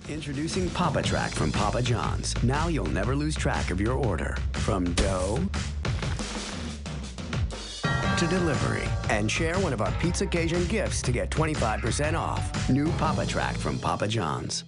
Introducing Papa Track from Papa John's. Now you'll never lose track of your order. From dough to delivery. And share one of our Pizza Occasion gifts to get 25% off. New Papa Track from Papa John's.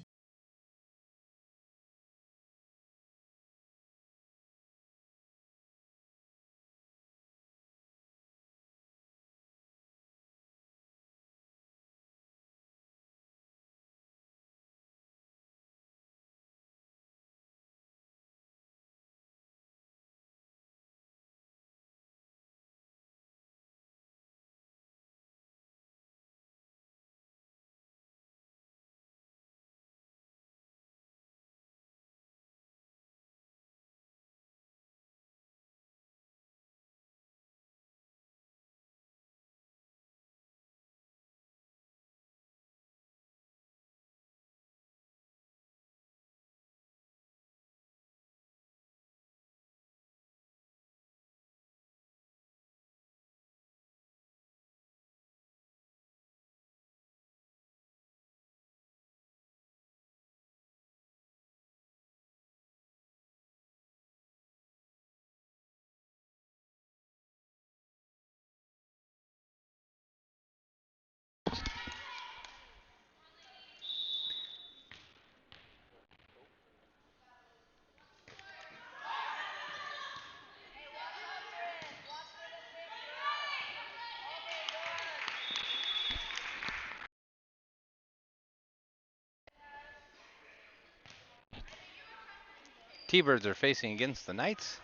T-Birds are facing against the Knights.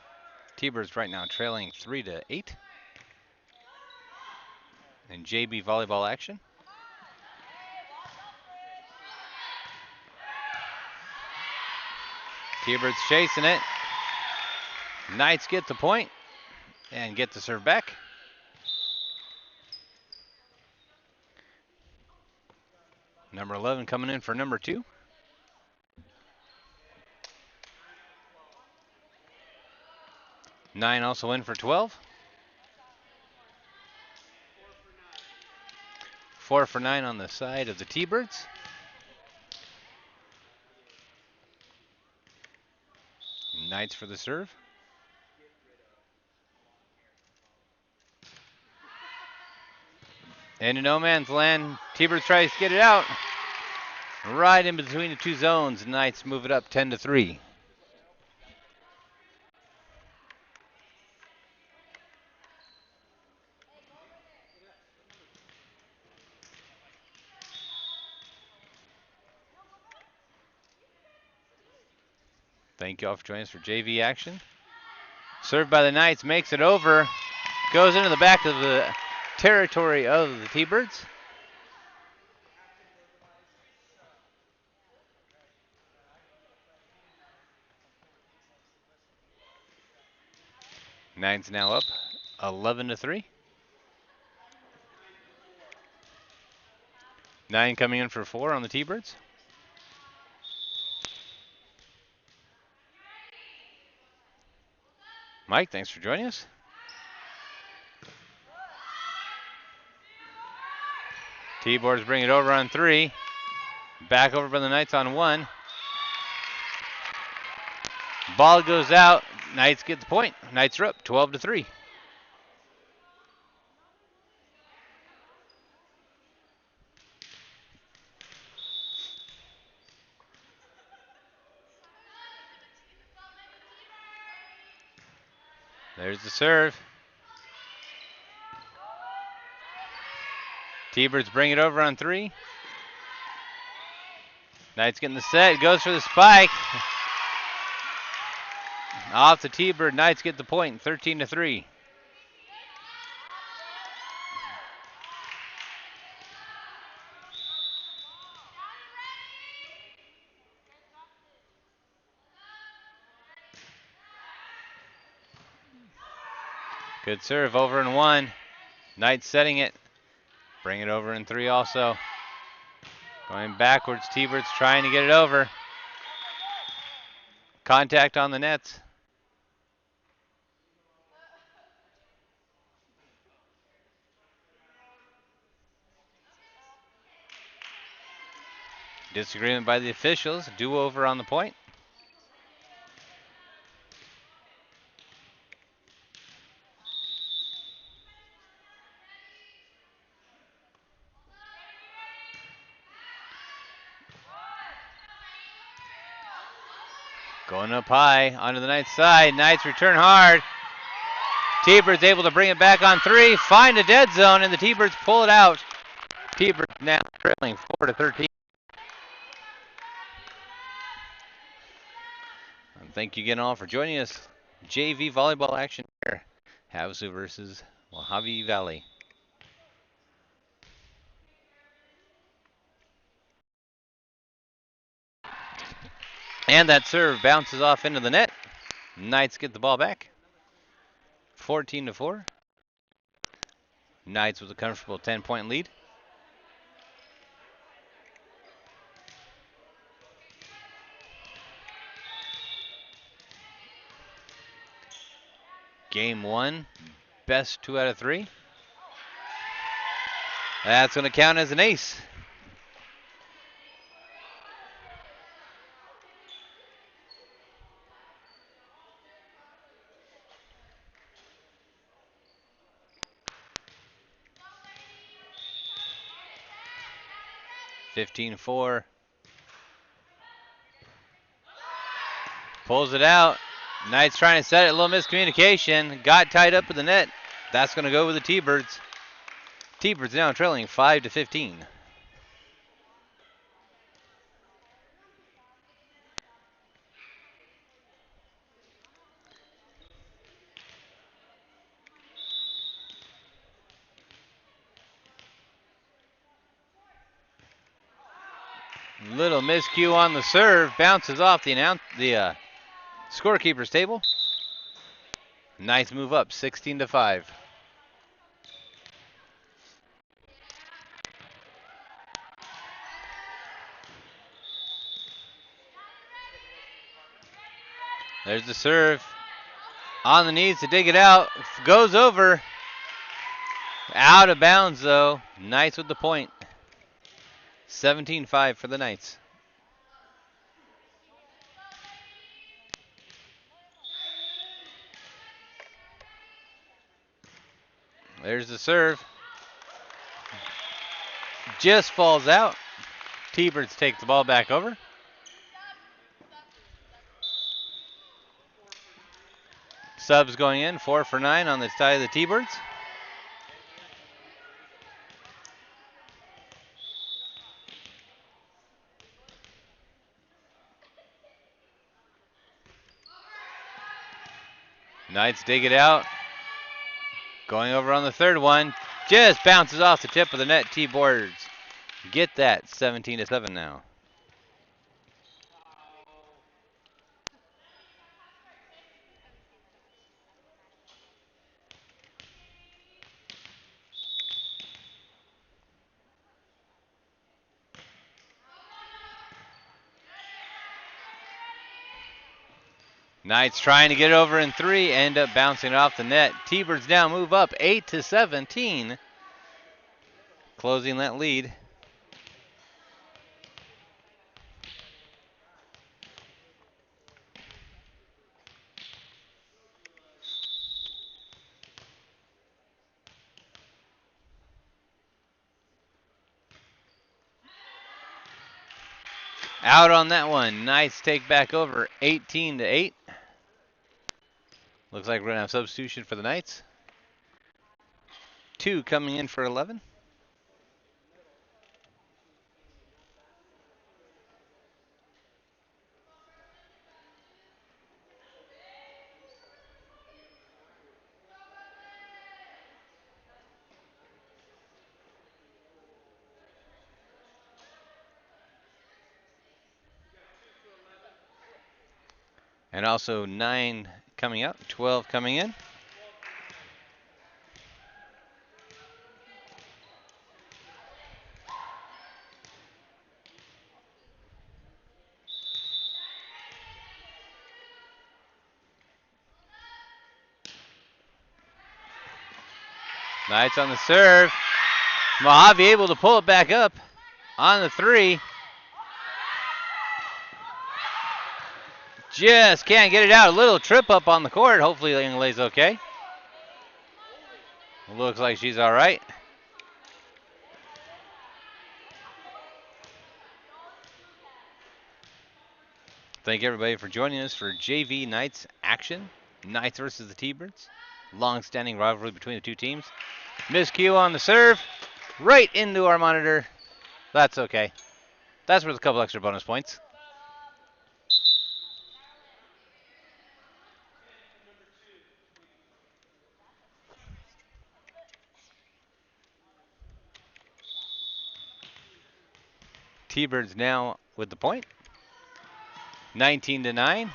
T-Birds right now trailing 3-8 in JB volleyball action. T-Birds chasing it. Knights get the point and get the serve back. Number 11 coming in for number 2. Nine also in for 12. 4 for 9 on the side of the T-Birds. Knights for the serve. Into no man's land. T-Birds tries to get it out. Right in between the two zones. Knights move it up 10-3. Thank you all for joining us for JV action. Served by the Knights, makes it over. Goes into the back of the territory of the T-Birds. Knights now up 11-3. 9 coming in for 4 on the T-Birds. Mike, thanks for joining us. T-Birds bring it over on 3. Back over by the Knights on 1. Ball goes out. Knights get the point. Knights are up 12-3. There's the serve. T-Birds bring it over on 3. Knights getting the set. Goes for the spike. Off the T-Bird. Knights get the point. 13-3. Good serve over in 1. Knights setting it. Bring it over in 3 also. Going backwards. T-Birds trying to get it over. Contact on the nets. Disagreement by the officials. Do-over on the point. Going up high onto the Knights side. Knights return hard. T-Birds able to bring it back on 3. Find a dead zone, and the T-Birds pull it out. T-Birds now trailing 4-13. And thank you again all for joining us. JV volleyball action here. Havasu versus Mohave Valley. And that serve bounces off into the net. Knights get the ball back. 14-4. Knights with a comfortable 10-point lead. Game 1, best 2 out of 3. That's going to count as an ace. (15-4). Pulls it out. Knights trying to set it. A little miscommunication. Got tied up with the net. That's going to go with the T-Birds. T-Birds now trailing 5-15. Little miscue on the serve. Bounces off the scorekeeper's table. Knights move up 16-5. There's the serve. On the knees to dig it out. Goes over. Out of bounds though. Knights with the point. 17-5 for the Knights. There's the serve. Just falls out. T-Birds take the ball back over. Subs going in, 4 for 9 on the side of the T-Birds. Knights dig it out. Going over on the third one. Just bounces off the tip of the net. T-Boards get that 17-7 now. Knights trying to get it over in 3, end up bouncing it off the net. T-Birds now move up 8-17, closing that lead. Out on that one. Knights take back over 18-8. Looks like we're going to have substitution for the Knights. 2 coming in for 11. And also 9 coming out, 12 coming in. Knights on the serve. Mohave able to pull it back up on the 3. Just can't get it out. A little trip up on the court. Hopefully Inglay's okay. Looks like she's all right. Thank everybody for joining us for JV Knights action. Knights versus the T-Birds. Long-standing rivalry between the two teams. Miscue on the serve. Right into our monitor. That's okay. That's worth a couple extra bonus points. T-Birds now with the point. 19-9.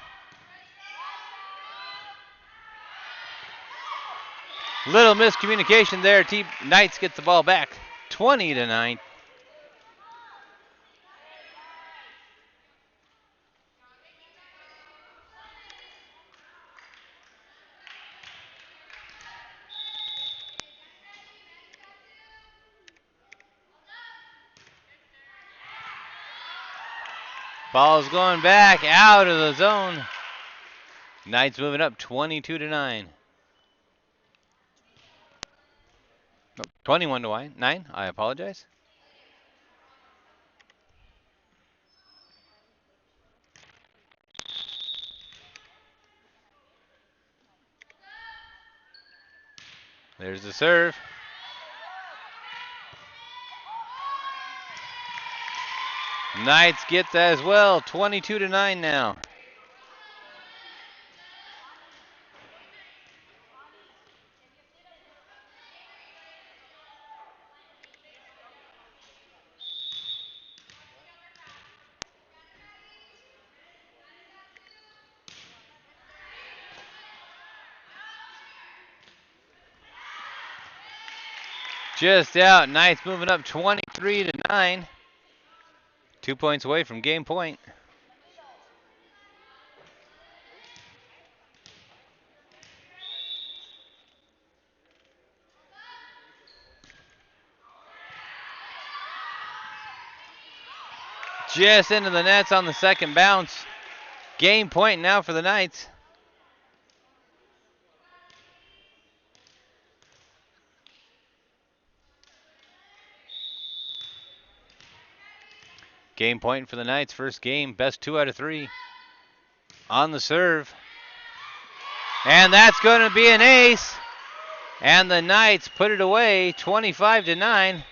Little miscommunication there. Knights get the ball back. 20-9. Ball's going back out of the zone. Knights moving up 22-9. 21-9. I apologize. There's the serve. Knights get that as well. 22-9 now. Just out. Knights moving up 23-9. 2 points away from game point. Just into the nets on the second bounce. Game point now for the Knights. Game point for the Knights. First game, best 2 out of 3. On the serve. And that's going to be an ace. And the Knights put it away 25-9.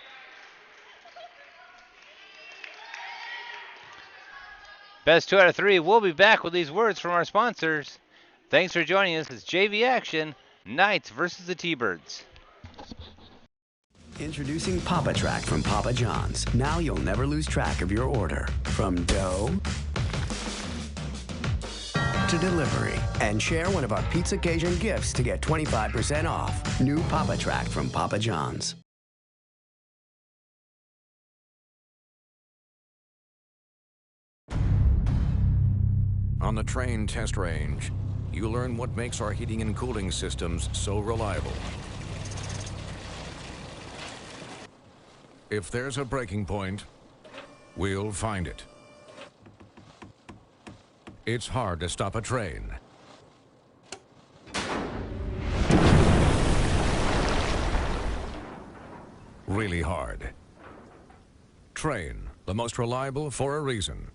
Best 2 out of 3. We'll be back with these words from our sponsors. Thanks for joining us. It's JV action, Knights versus the T-Birds. Introducing Papa Track from Papa John's. Now you'll never lose track of your order. From dough to delivery. And share one of our Pizza Occasion gifts to get 25% off. New Papa Track from Papa John's. On the Train test range, you learn what makes our heating and cooling systems so reliable. If there's a breaking point, we'll find it. It's hard to stop a train. Really hard. Train, the most reliable for a reason.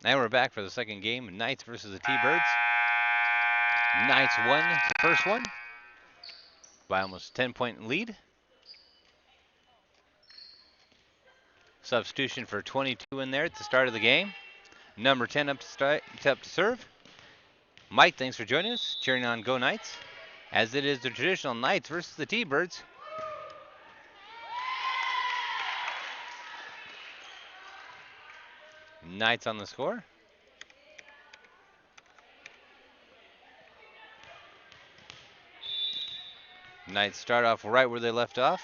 Now we're back for the second game, Knights versus the T-Birds. Knights won the first one by almost a 10-point lead. Substitution for 22 in there at the start of the game. Number 10 up to serve. Mike, thanks for joining us, cheering on Go Knights, as it is the traditional Knights versus the T-Birds. Knights on the score. Knights start off right where they left off.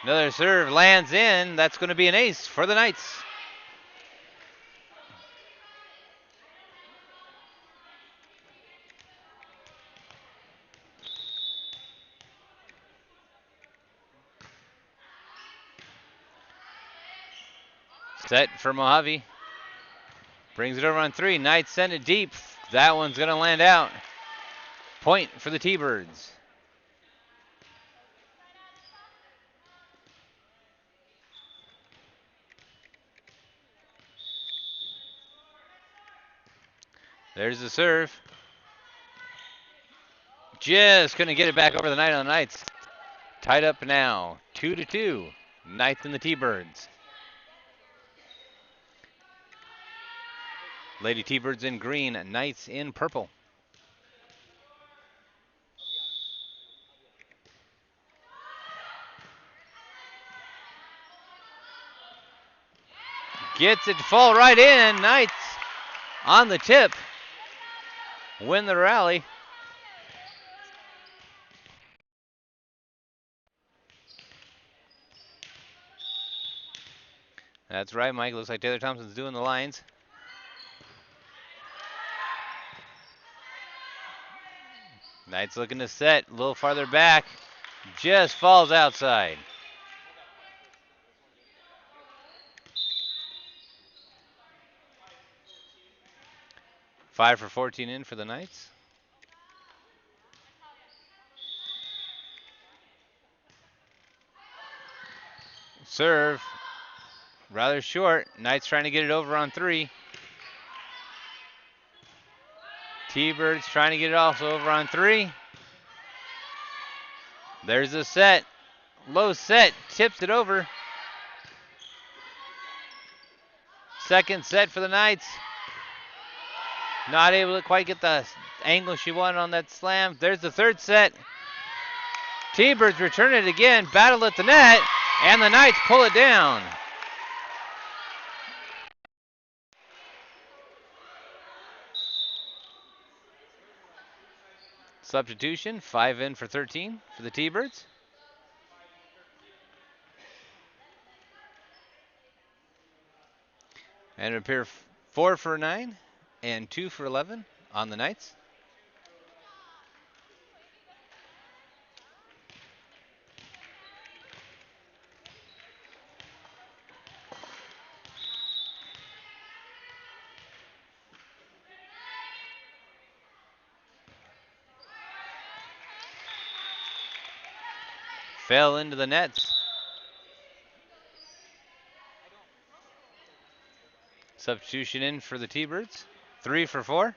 Another serve lands in. That's going to be an ace for the Knights. Set for Mohave. Brings it over on 3. Knights send it deep. That one's going to land out. Point for the T-Birds. There's the serve. Just couldn't get it back over the net on the Knights. Tied up now, 2-2. Knights and the T-Birds. Lady T-Birds in green, Knights in purple. Gets it to fall right in. Knights on the tip. Win the rally. That's right, Mike. Looks like Taylor Thompson's doing the lines. Knights looking to set. A little farther back. Just falls outside. Five for 14 in for the Knights. Serve. Rather short. Knights trying to get it over on three. T-Birds trying to get it also over on three. There's a set. Low set. Tips it over. Second set for the Knights. Not able to quite get the angle she wanted on that slam. There's the third set. T-Birds return it again. Battle at the net. And the Knights pull it down. Substitution. 5 in for 13 for the T-Birds. And it appear 4 for 9 and 2 for 11 on the Knights. Fell into the nets. Substitution in for the T-Birds. 3 for 4.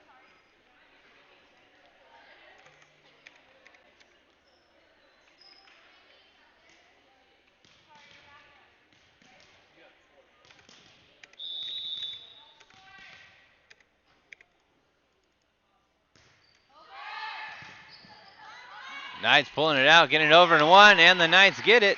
Knights pulling it out, getting it over and one, and the Knights get it.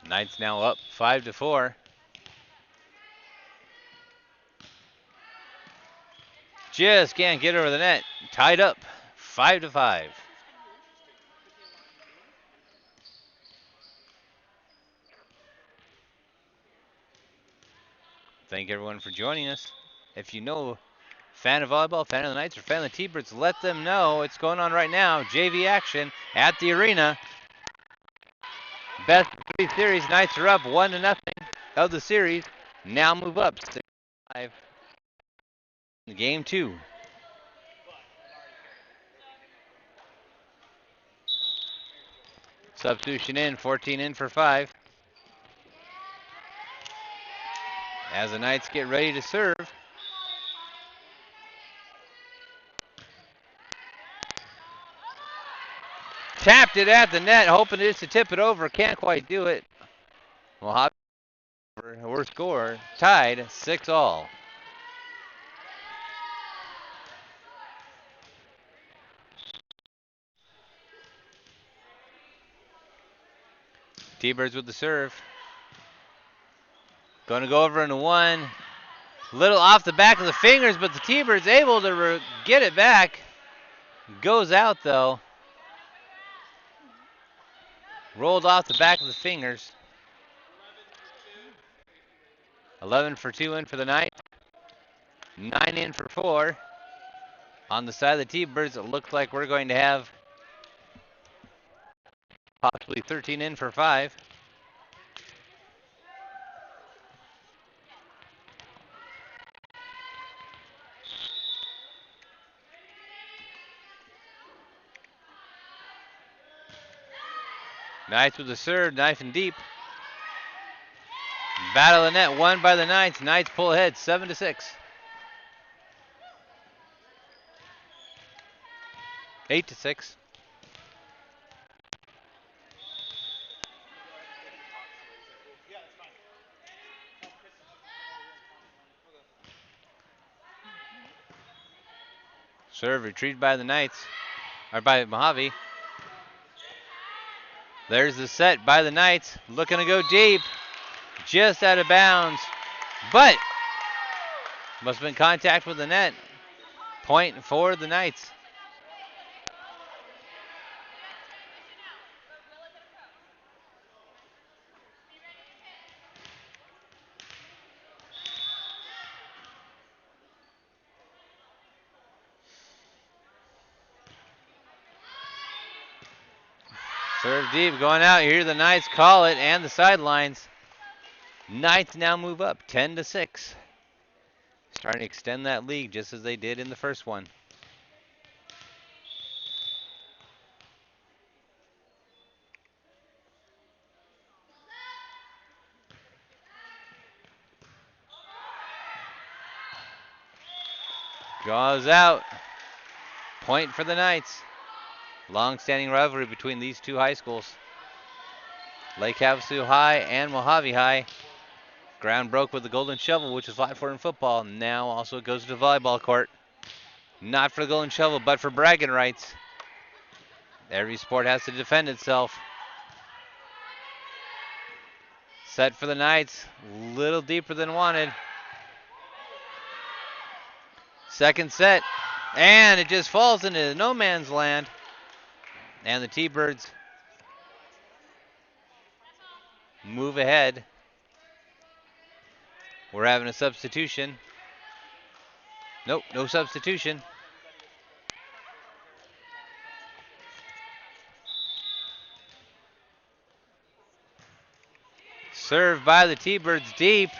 Knights now up 5 to 4. Just can't get over the net. Tied up 5 to 5. Thank everyone for joining us. If you know, fan of volleyball, fan of the Knights, or fan of the T-Birds, let them know it's going on right now. JV action at the arena. Best of 3 series. Knights are up 1-0 of the series. Now move up 6-5. Game 2. Substitution in, 14 in for 5. As the Knights get ready to serve. Tapped it at the net, hoping just to tip it over. Can't quite do it. Mohave, we're score tied 6-all. T-Birds with the serve. Going to go over into one. Little off the back of the fingers, but the T-Birds able to get it back. Goes out though. Rolled off the back of the fingers. 11 for 2 in for the Knights. 9 in for 4. On the side of the T-Birds, it looks like we're going to have possibly 13 in for 5. Knights with the serve, knife and deep. Battle of the net, won by the Knights. Knights pull ahead, 7-6. 8-6. Serve retrieved by the Knights. or by Mohave. There's the set by the Knights, looking to go deep, just out of bounds, but must have been contact with the net. Point for the Knights. Serve deep, going out. You hear the Knights call it and the sidelines. Knights now move up 10-6. Starting to extend that lead just as they did in the first one. Draws out. Point for the Knights. Long-standing rivalry between these two high schools. Lake Havasu High and Mohave High. Ground broke with the golden shovel, which is fought for in football. Now also goes to the volleyball court. Not for the golden shovel, but for bragging rights. Every sport has to defend itself. Set for the Knights. Little deeper than wanted. Second set. And it just falls into no man's land. And the T-Birds move ahead. We're having a substitution. Nope, no substitution. Served by the T-Birds deep.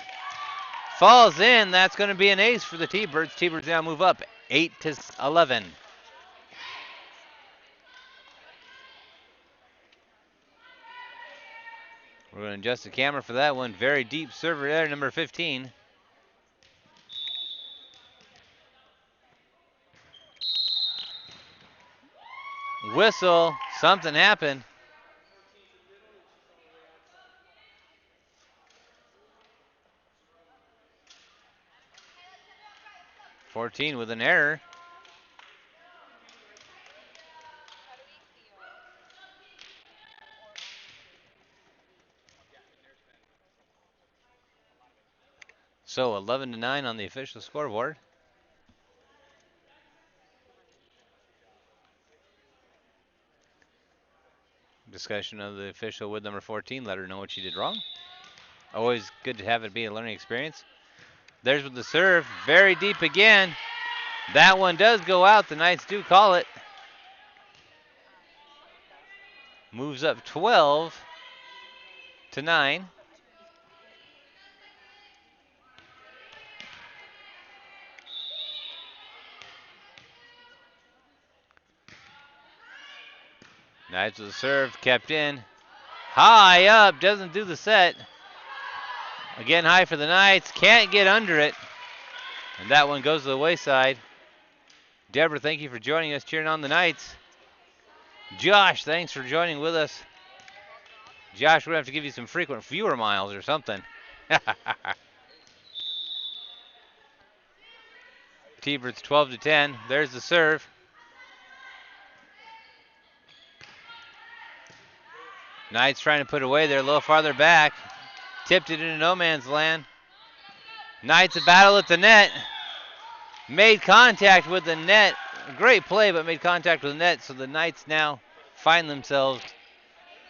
Falls in. That's going to be an ace for the T-Birds. T-Birds now move up 8-11. We're going to adjust the camera for that one. Very deep server there, number 15. Whistle. Something happened. (14) with an error. So 11-9 on the official scoreboard. Discussion of the official with number 14. Let her know what she did wrong. Always good to have it be a learning experience. There's with the serve. Very deep again. That one does go out. The Knights do call it. Moves up 12-9. Knights with the serve, kept in. High up, doesn't do the set. Again, high for the Knights, can't get under it. And that one goes to the wayside. Deborah, thank you for joining us, cheering on the Knights. Josh, thanks for joining with us. Josh, we're going to have to give you some frequent viewer miles or something. T-Birds 12-10. There's the serve. Knights trying to put it away there, a little farther back. Tipped it into no man's land. Knights a battle at the net. Made contact with the net. Great play, but made contact with the net. So the Knights now find themselves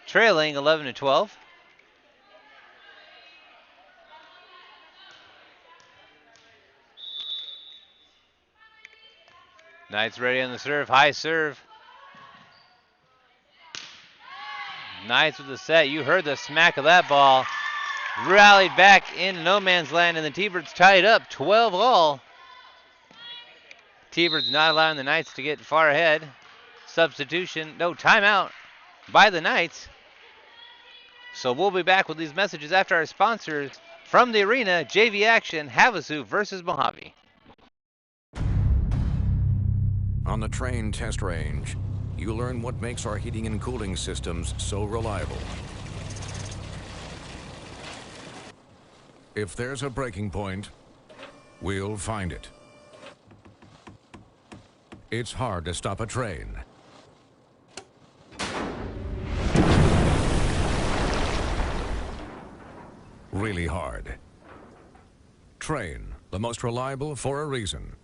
trailing 11-12. Knights ready on the serve. High serve. Knights with the set. You heard the smack of that ball. Rallied back into no man's land, and the T-Birds tied up 12-all. T-Birds not allowing the Knights to get far ahead. Substitution, no, timeout by the Knights. So we'll be back with these messages after our sponsors from the arena. JV action, Havasu versus Mohave. On the train test range, you learn what makes our heating and cooling systems so reliable. If there's a breaking point, we'll find it. It's hard to stop a train, really hard. Train, the most reliable for a reason.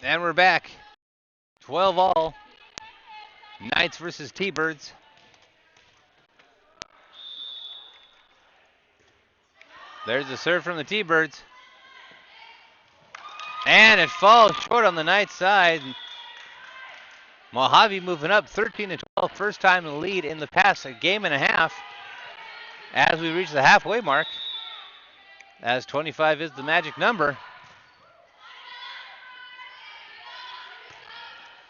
And we're back. 12 all. Knights versus T-Birds. There's the serve from the T-Birds. And it falls short on the Knights side. Mohave moving up 13-12. First time in the lead in the past game and a half. As we reach the halfway mark. As 25 is the magic number.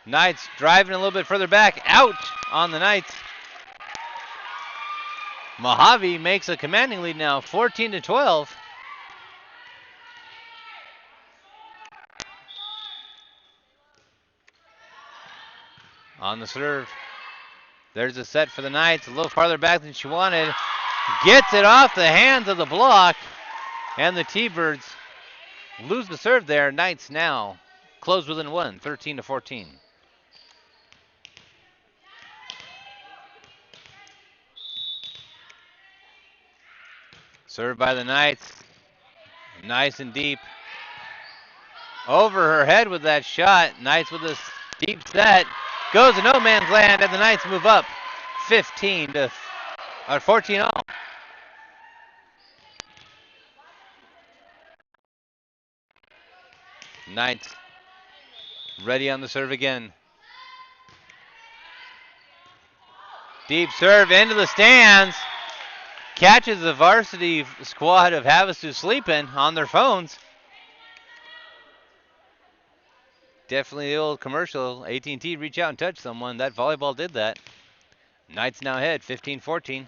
Knights driving a little bit further back. Out on the Knights. Mohave makes a commanding lead now, 14-12. On the serve. There's a set for the Knights, a little farther back than she wanted. Gets it off the hands of the block. And the T-Birds lose the serve there. Knights now close within one, 13-14. Served by the Knights. Nice and deep. Over her head with that shot. Knights with a deep set. Goes to no man's land, and the Knights move up 14 all. Knights ready on the serve again. Deep serve into the stands. Catches the varsity squad of Havasu sleeping on their phones. Definitely the old commercial. AT&T, reach out and touch someone. That volleyball did that. Knights now ahead, 15-14.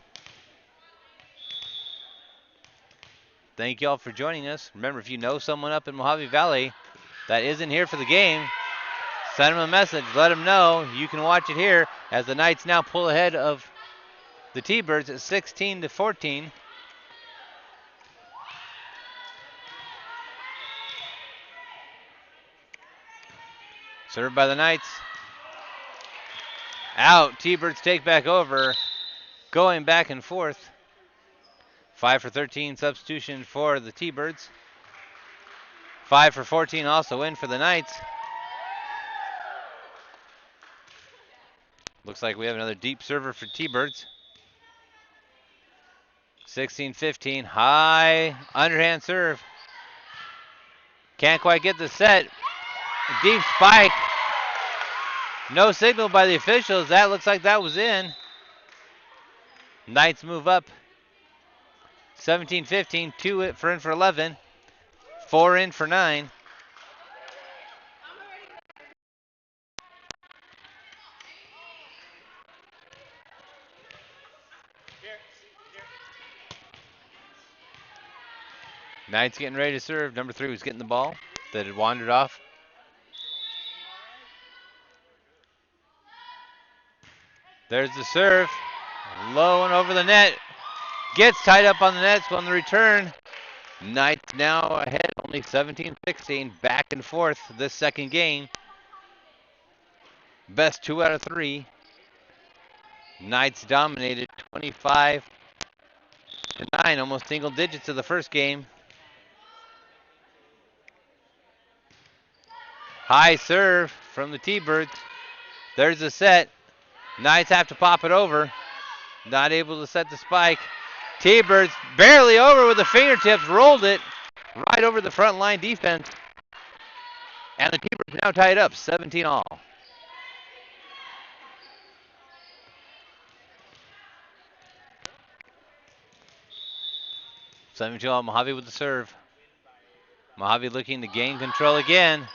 Thank you all for joining us. Remember, if you know someone up in Mohave Valley that isn't here for the game, send them a message. Let them know you can watch it here as the Knights now pull ahead of the T-Birds at 16-14. Served by the Knights. Out. T-Birds take back over. Going back and forth. 5 for 13 substitution for the T-Birds. 5 for 14 also in for the Knights. Looks like we have another deep server for T-Birds. 16-15. High underhand serve. Can't quite get the set. Deep spike. No signal by the officials. That looks like that was in. Knights move up. 17-15. 2 for in for 11. 4 in for 9. Knights getting ready to serve. Number 3 was getting the ball that had wandered off. There's the serve. Low and over the net. Gets tied up on the nets on the return. Knights now ahead, only 17-16. Back and forth this second game. Best 2 out of 3. Knights dominated 25-9, almost single digits of the first game. High serve from the T-Birds. There's the set. Knights have to pop it over. Not able to set the spike. T-Birds barely over with the fingertips. Rolled it right over the front line defense. And the T-Birds now tied up 17 all. Mohave with the serve. Mohave looking to gain control again.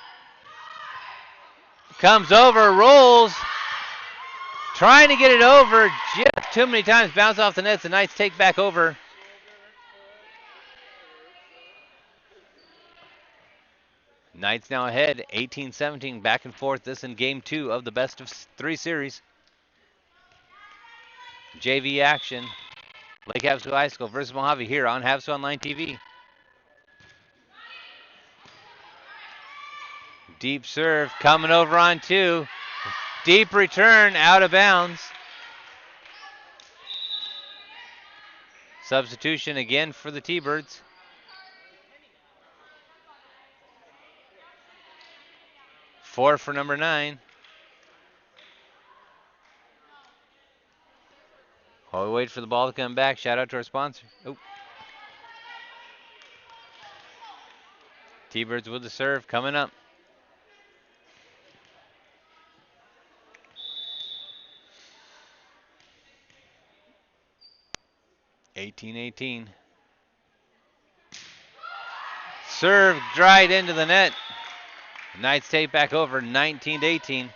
Comes over, rolls. Trying to get it over, just too many times. Bounce off the nets. The Knights take back over. Knights now ahead, 18-17, back and forth. This in game 2 of the best of 3 series. JV action. Lake Havasu High School versus Mohave here on Havasu Online TV. Deep serve coming over on 2. Deep return out of bounds. Substitution again for the T-Birds. Four for number 9. While we wait for the ball to come back, shout out to our sponsor. Oh. T-Birds with the serve coming up. (18-18). Serve dried into the net. Knights take back over 19-18.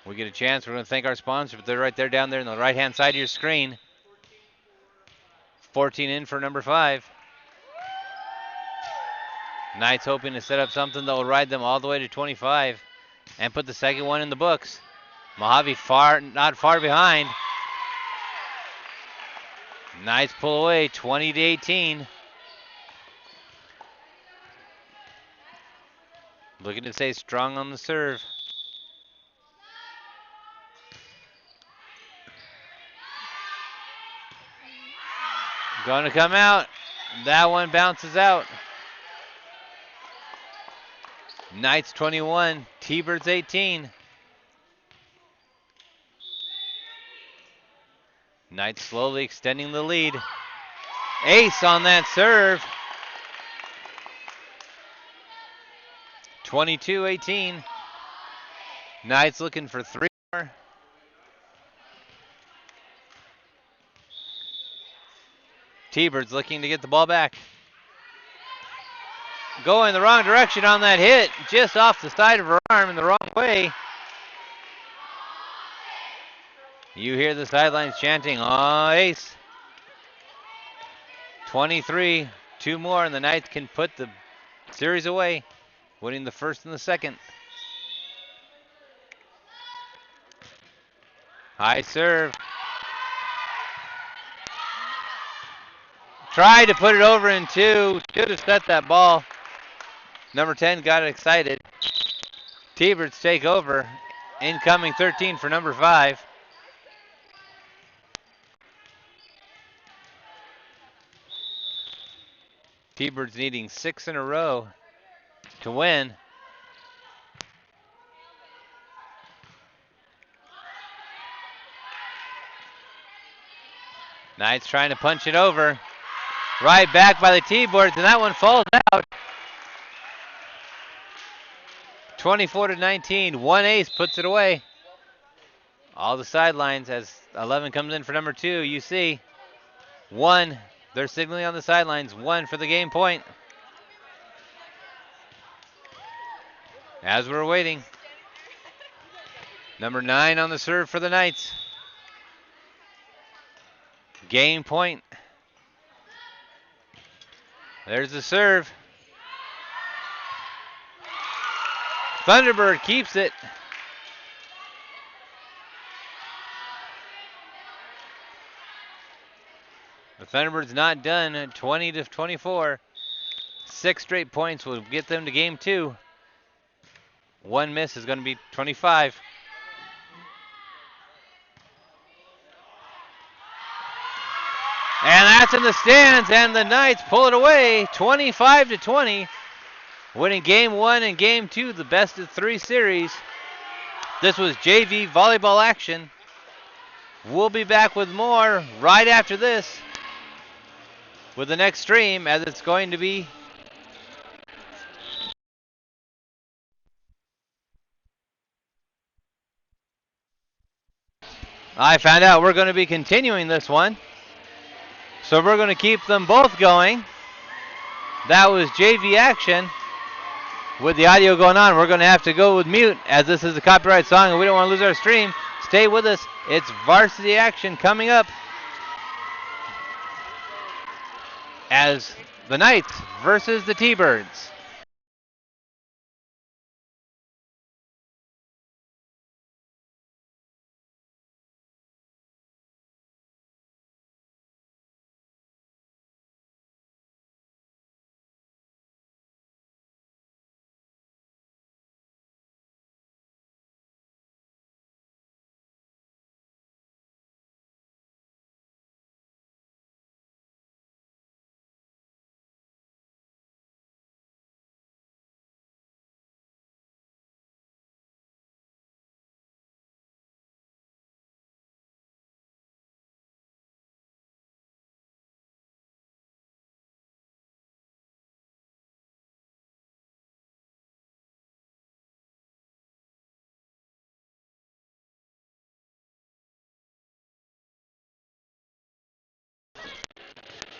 We get a chance. We're going to thank our sponsor, but they're right there down there on the right-hand side of your screen. 14 in for number 5. Knights hoping to set up something that will ride them all the way to 25 and put the second one in the books. Mohave not far behind. Knights pull away 20-18. Looking to stay strong on the serve. Going to come out. That one bounces out. Knights 21, T-Birds 18. Knights slowly extending the lead. Ace on that serve. 22-18. Knights looking for 3 more. T-Birds looking to get the ball back. Going the wrong direction on that hit. Just off the side of her arm in the wrong way. You hear the sidelines chanting, "Oh, ace." 23, 2 more, and the Knights can put the series away, winning the first and the second. High serve. Tried to put it over in 2. Should have set that ball. Number 10 got excited. T-Birds take over. Incoming 13 for number 5. T-Birds needing 6 in a row to win. Knights trying to punch it over. Right back by the T-Birds, and that one falls out. 24-19. 1 ace puts it away. All the sidelines as 11 comes in for number 2. You see 1. They're signaling on the sidelines. 1 for the game point. As we're waiting, number 9 on the serve for the Knights. Game point. There's the serve. Thunderbird keeps it. The Thunderbirds not done at 20-24. 6 straight points will get them to game 2. 1 miss is going to be 25. And that's in the stands, and the Knights pull it away 25-20. Winning game 1 and game 2, the best of 3 series. This was JV volleyball action. We'll be back with more right after this with the next stream, as it's going to be I found out we're going to be continuing this one. So we're going to keep them both going. That was JV action. With the audio going on, we're going to have to go with mute, as this is a copyright song and we don't want to lose our stream. Stay with us. It's varsity action coming up as the Knights versus the T-Birds.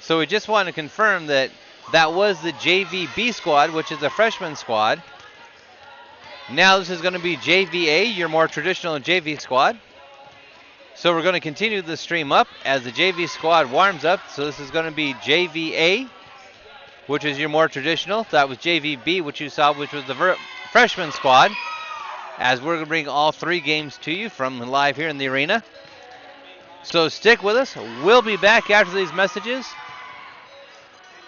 So we just want to confirm that that was the JVB squad, which is the freshman squad. Now this is going to be JVA, your more traditional JV squad. So we're going to continue the stream up as the JV squad warms up. So this is going to be JVA, which is your more traditional. That was JVB, which you saw, which was the freshman squad. As we're going to bring all 3 games to you from live here in the arena. So stick with us. We'll be back after these messages.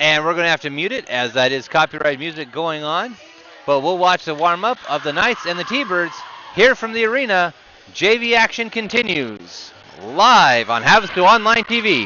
And we're going to have to mute it as that is copyright music going on. But we'll watch the warm-up of the Knights and the T-Birds here from the arena. JV action continues live on Havasu Online TV.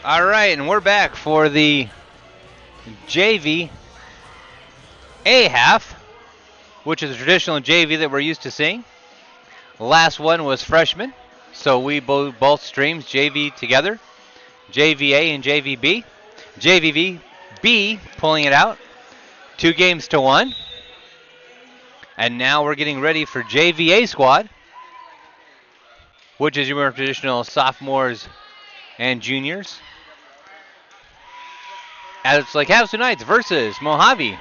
All right, and we're back for the JV A half, which is a traditional JV that we're used to seeing. The last one was freshman, so we both streams JV together, JVA and JVB. JVB pulling it out, 2-1. And now we're getting ready for JVA squad, which is your more traditional sophomores and juniors. As it's like Havasu Knights versus Mohave.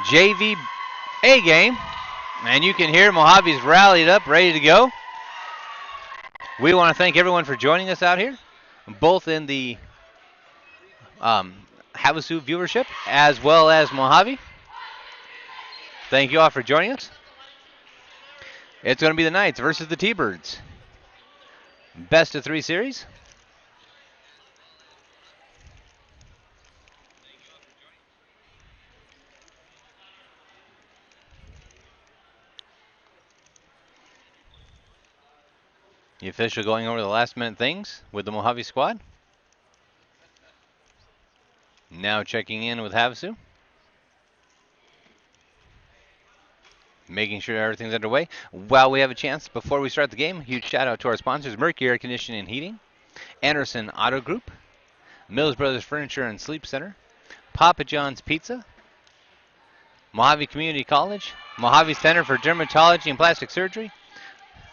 JVA game. And you can hear Mojave's rallied up, ready to go. We want to thank everyone for joining us out here, both in the Havasu viewership as well as Mohave. Thank you all for joining us. It's going to be the Knights versus the T-Birds. Best of 3 series. The official going over the last minute things with the Mohave squad. Now checking in with Havasu. Making sure everything's underway. While we have a chance, before we start the game, huge shout out to our sponsors, Mercury Air Conditioning and Heating, Anderson Auto Group, Mills Brothers Furniture and Sleep Center, Papa John's Pizza, Mohave Community College, Mohave Center for Dermatology and Plastic Surgery.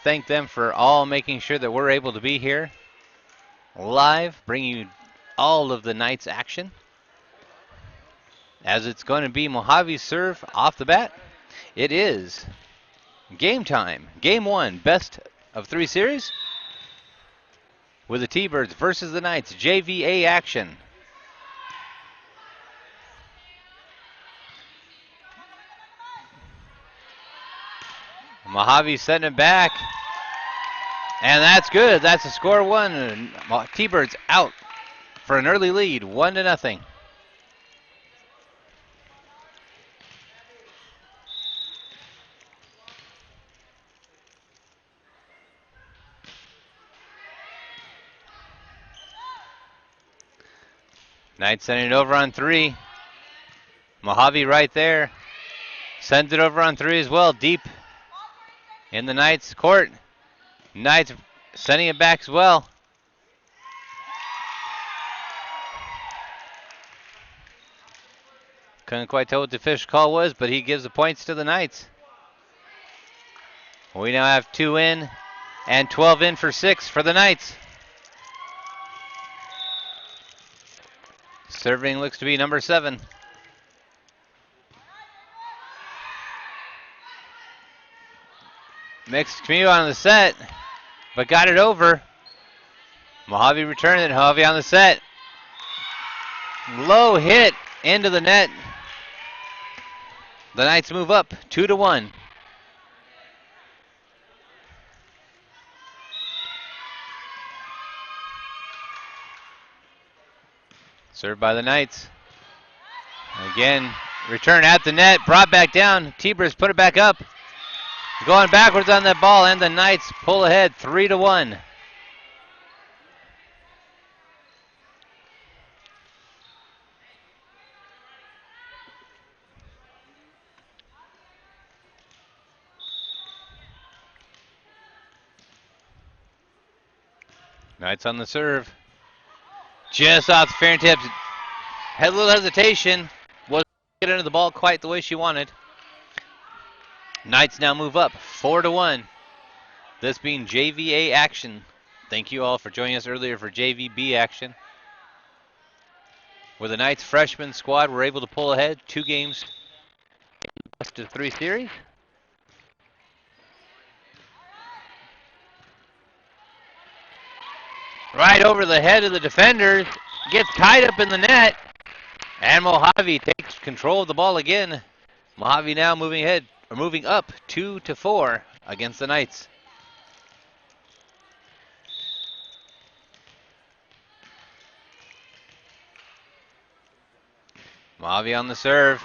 Thank them for all making sure that we're able to be here live, bringing you all of the Knights action. As it's going to be Mojave's serve off the bat. It is game time. Game 1, best of 3 series. With the T-Birds versus the Knights. JVA action. Mohave setting it back. And that's good. That's a score 1. T-Birds out for an early lead, 1-0. Knights sending it over on 3. Mohave right there. Sends it over on 3 as well, deep in the Knights' court. Knights sending it back as well. Couldn't quite tell what the official call was, but he gives the points to the Knights. We now have 2 in and 12 in for 6 for the Knights. Serving looks to be number 7. Mixed commute on the set, but got it over. Mohave returned it. Mohave on the set. Low hit into the net. The Knights move up 2-1. Served by the Knights. Again, return at the net, brought back down. T-Birds put it back up. Going backwards on that ball, and the Knights pull ahead 3-1. Knights on the serve. Just off the fingertips. Had a little hesitation. Wasn't getting into the ball quite the way she wanted. Knights now move up 4-1. This being JVA action. Thank you all for joining us earlier for JVB action. Where the Knights freshman squad were able to pull ahead 2 games. Best of 3 series. Right over the head of the defenders. Gets tied up in the net. And Mohave takes control of the ball again. Mohave now moving up 2-4 against the Knights. Mohave on the serve.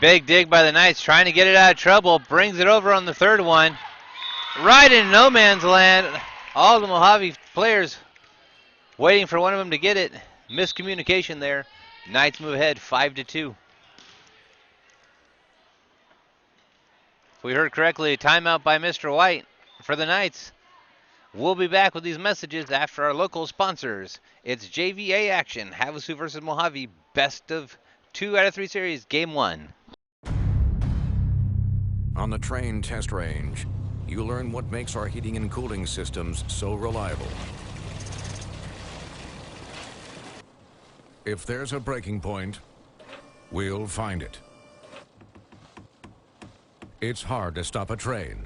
Big dig by the Knights, trying to get it out of trouble. Brings it over on the third one. Right in no man's land. All the Mohave players waiting for one of them to get it. Miscommunication there. Knights move ahead 5-2. If we heard correctly, timeout by Mr. White for the Knights. We'll be back with these messages after our local sponsors. It's JVA action. Havasu versus Mohave. Best of 2 out of 3 series. Game 1. On the train test range, you learn what makes our heating and cooling systems so reliable. If there's a breaking point, we'll find it. It's hard to stop a train.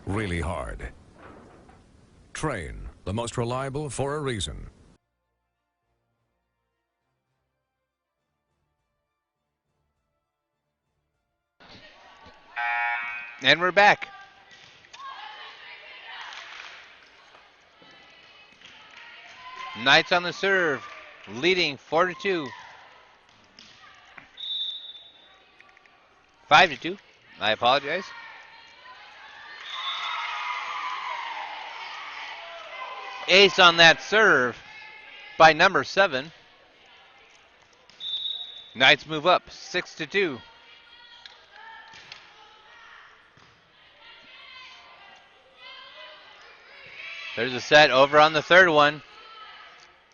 Really hard. Train, the most reliable for a reason. And we're back. Knights on the serve, leading 4-2. 5-2. I apologize. Ace on that serve by number 7. Knights move up 6-2. There's a set over on the third one.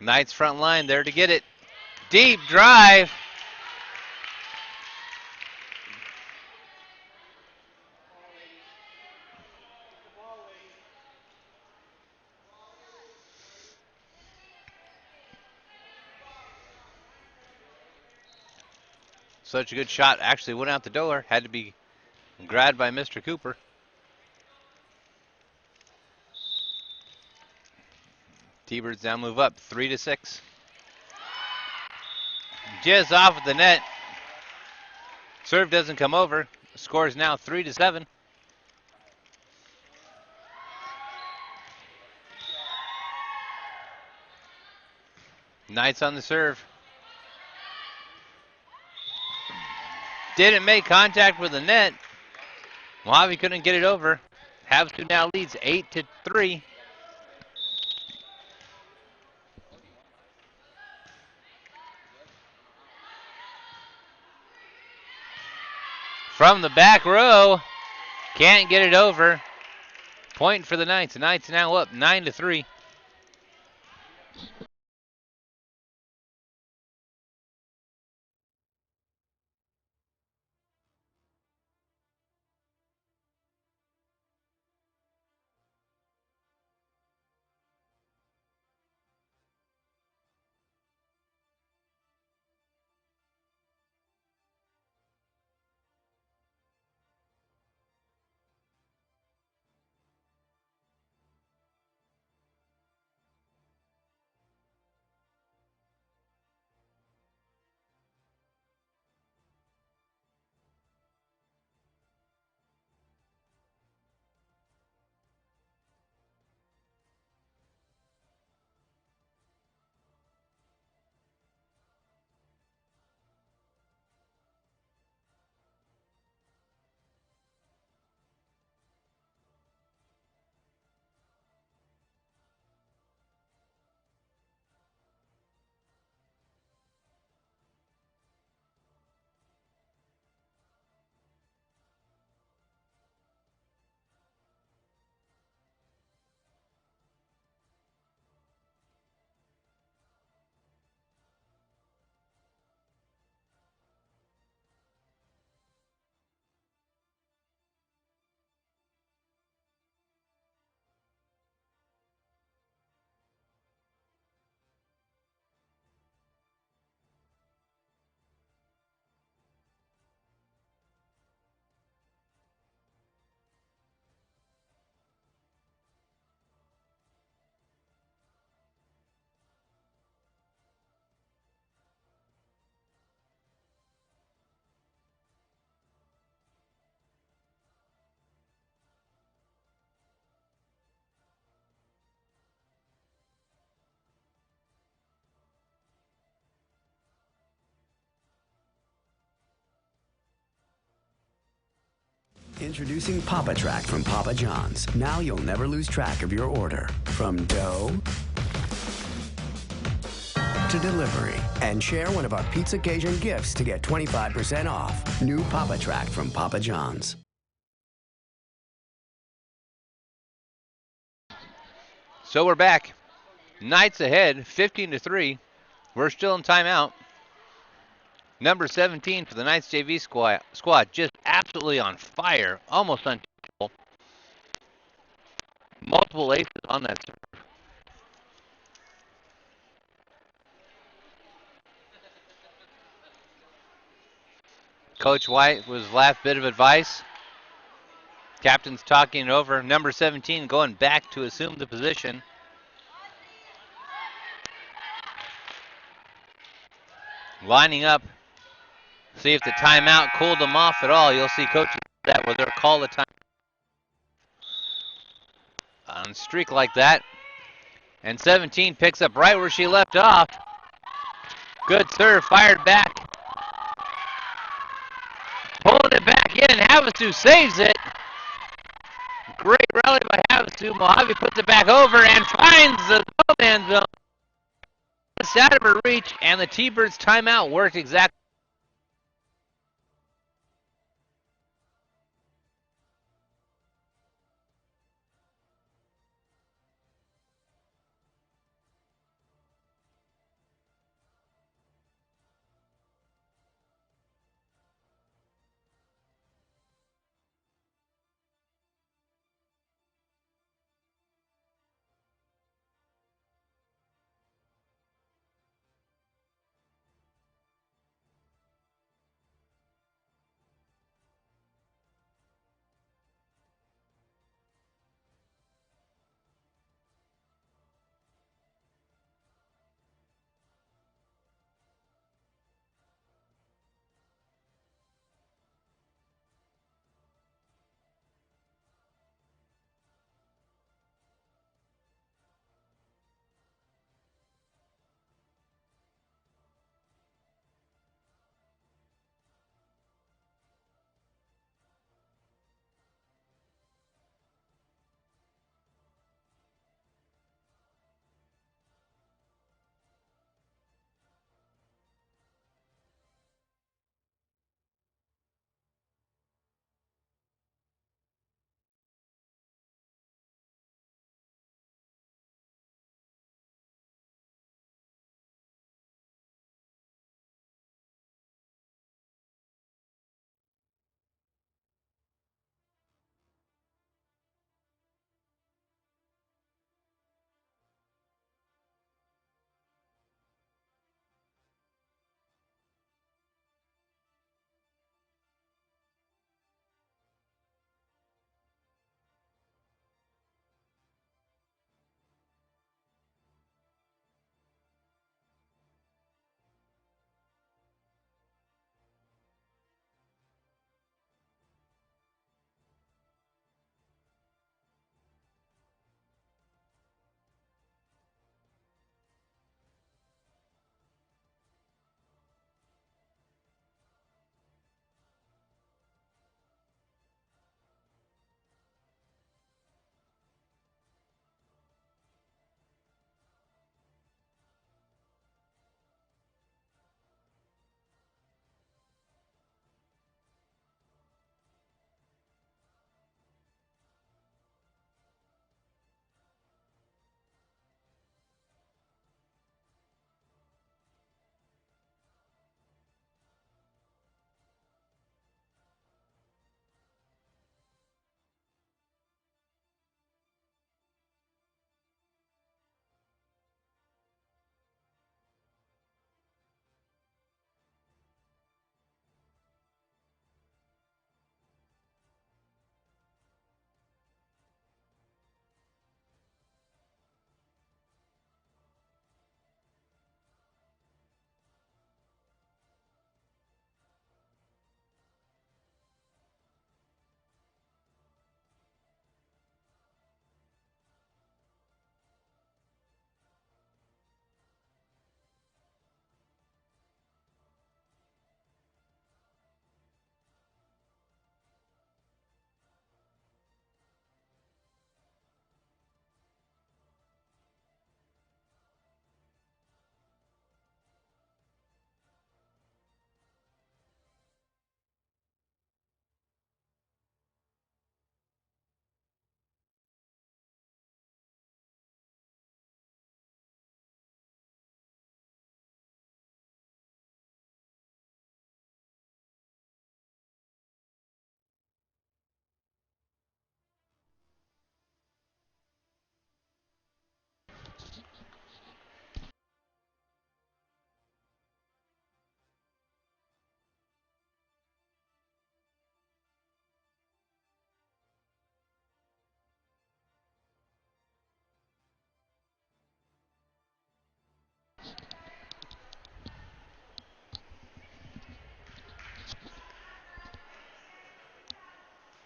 Knights front line there to get it. Deep drive. Such a good shot. Actually went out the door. Had to be grabbed by Mr. Cooper. T-Birds now move up 3-6. Just off of the net. Serve doesn't come over. Score is now 3-7. Knights on the serve. Didn't make contact with the net. Mohave couldn't get it over. Havasu now leads 8-3. From the back row, can't get it over. Point for the Knights. The Knights now up 9-3. Introducing Papa Track from Papa John's. Now you'll never lose track of your order. From dough to delivery. And share one of our Pizza Cajun gifts to get 25% off. New Papa Track from Papa John's. So we're back. Knights ahead, 15-3. We're still in timeout. Number 17 for the Knights JV squad just absolutely on fire, almost untouchable. Multiple aces on that serve. Coach White was last bit of advice. Captain's talking it over. Number 17 going back to assume the position. Lining up. See if the timeout cooled them off at all. You'll see coaches do that where they'll call the time on a streak like that. And 17 picks up right where she left off. Good serve, fired back. Pulling it back in. Havasu saves it. Great rally by Havasu. Mohave puts it back over and finds the 12-man zone. It's out of her reach, and the T-Birds timeout worked exactly.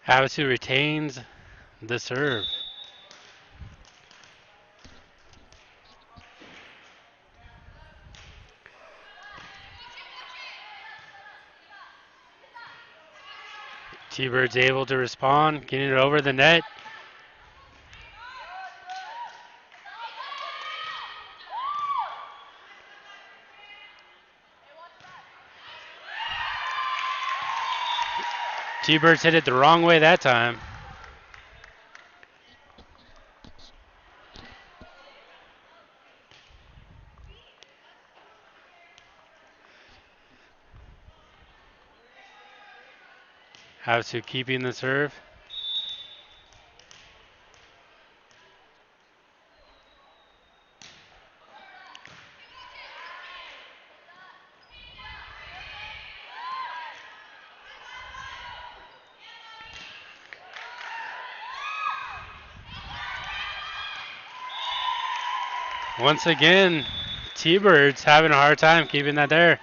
Havasu retains the serve. T-Bird's able to respond, getting it over the net. T-Birds hit it the wrong way that time. Havasu keeping the serve. Once again, T-Birds having a hard time keeping that there.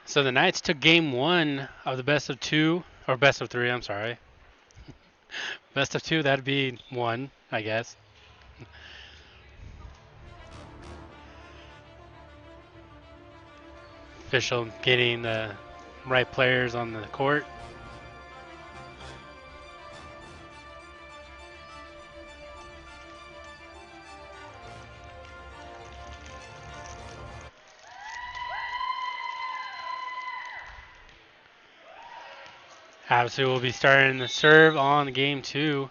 So the Knights took game one of the best of two, or best of three, I'm sorry. Best of two, that'd be one, I guess. Official getting the right players on the court. Havasu will be starting the serve on game two.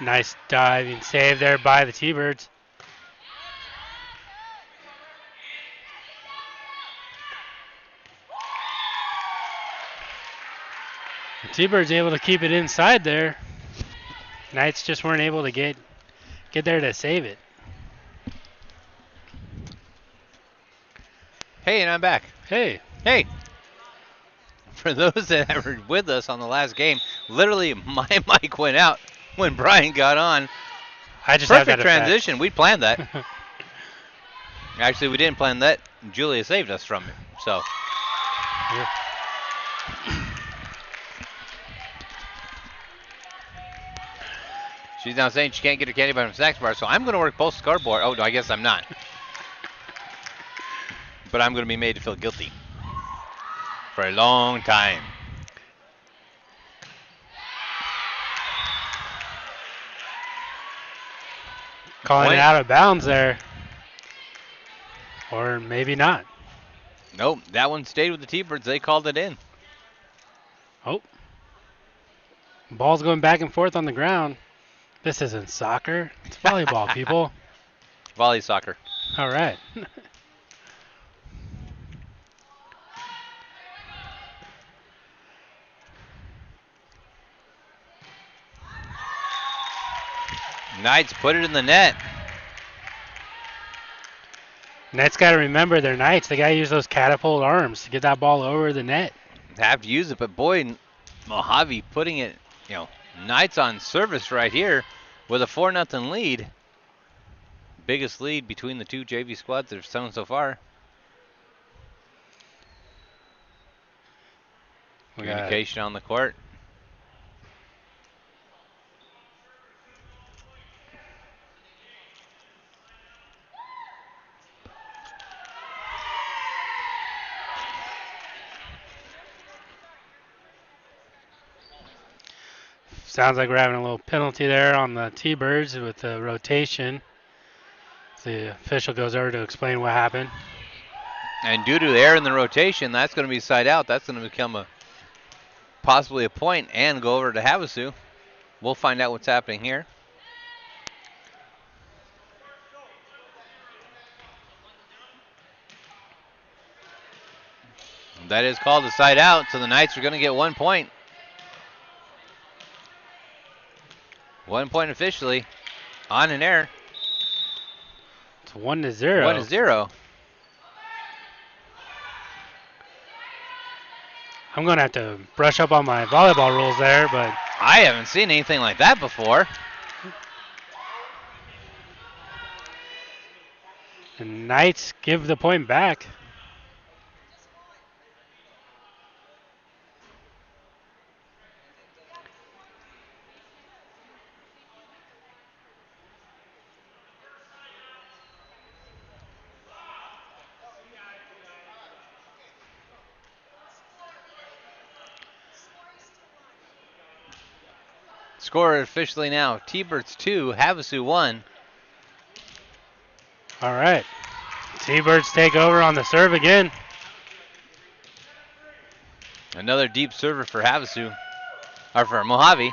Nice diving save there by the T-Birds. The T-Birds able to keep it inside there. Knights just weren't able to get there to save it. Hey, and I'm back. Hey. Hey. For those that were with us on the last game, literally my mic went out when Brian got on. I just have that Perfect transition. We planned that. Actually, we didn't plan that. Julia saved us from it. So. Yeah. She's now saying she can't get her candy bar from Snacks Bar, so I'm going to work both scoreboard. Oh, no, I guess I'm not. But I'm going to be made to feel guilty for a long time. Calling it out of bounds there. Or maybe not. Nope, that one stayed with the T-Birds. They called it in. Oh. Ball's going back and forth on the ground. This isn't soccer. It's volleyball, people. Volley soccer. All right. Knights put it in the net. Nets got to remember they're Knights. They got to use those catapult arms to get that ball over the net. They have to use it, but boy, Mohave putting it, Knights on service right here with a 4-0 lead. Biggest lead between the two JV squads that have shown so far. Communication on the court. Sounds like we're having a little penalty there on the T-Birds with the rotation. The official goes over to explain what happened. And due to the error in the rotation, that's going to be side out. That's going to become possibly a point and go over to Havasu. We'll find out what's happening here. That is called a side out, so the Knights are going to get 1 point. 1 point officially on an error. It's 1-0. 1-0. I'm going to have to brush up on my volleyball rules there, but I haven't seen anything like that before. the Knights give the point back. Score officially now, T-Birds 2, Havasu 1. All right. T-Birds take over on the serve again. Another deep server for Havasu, or for Mohave.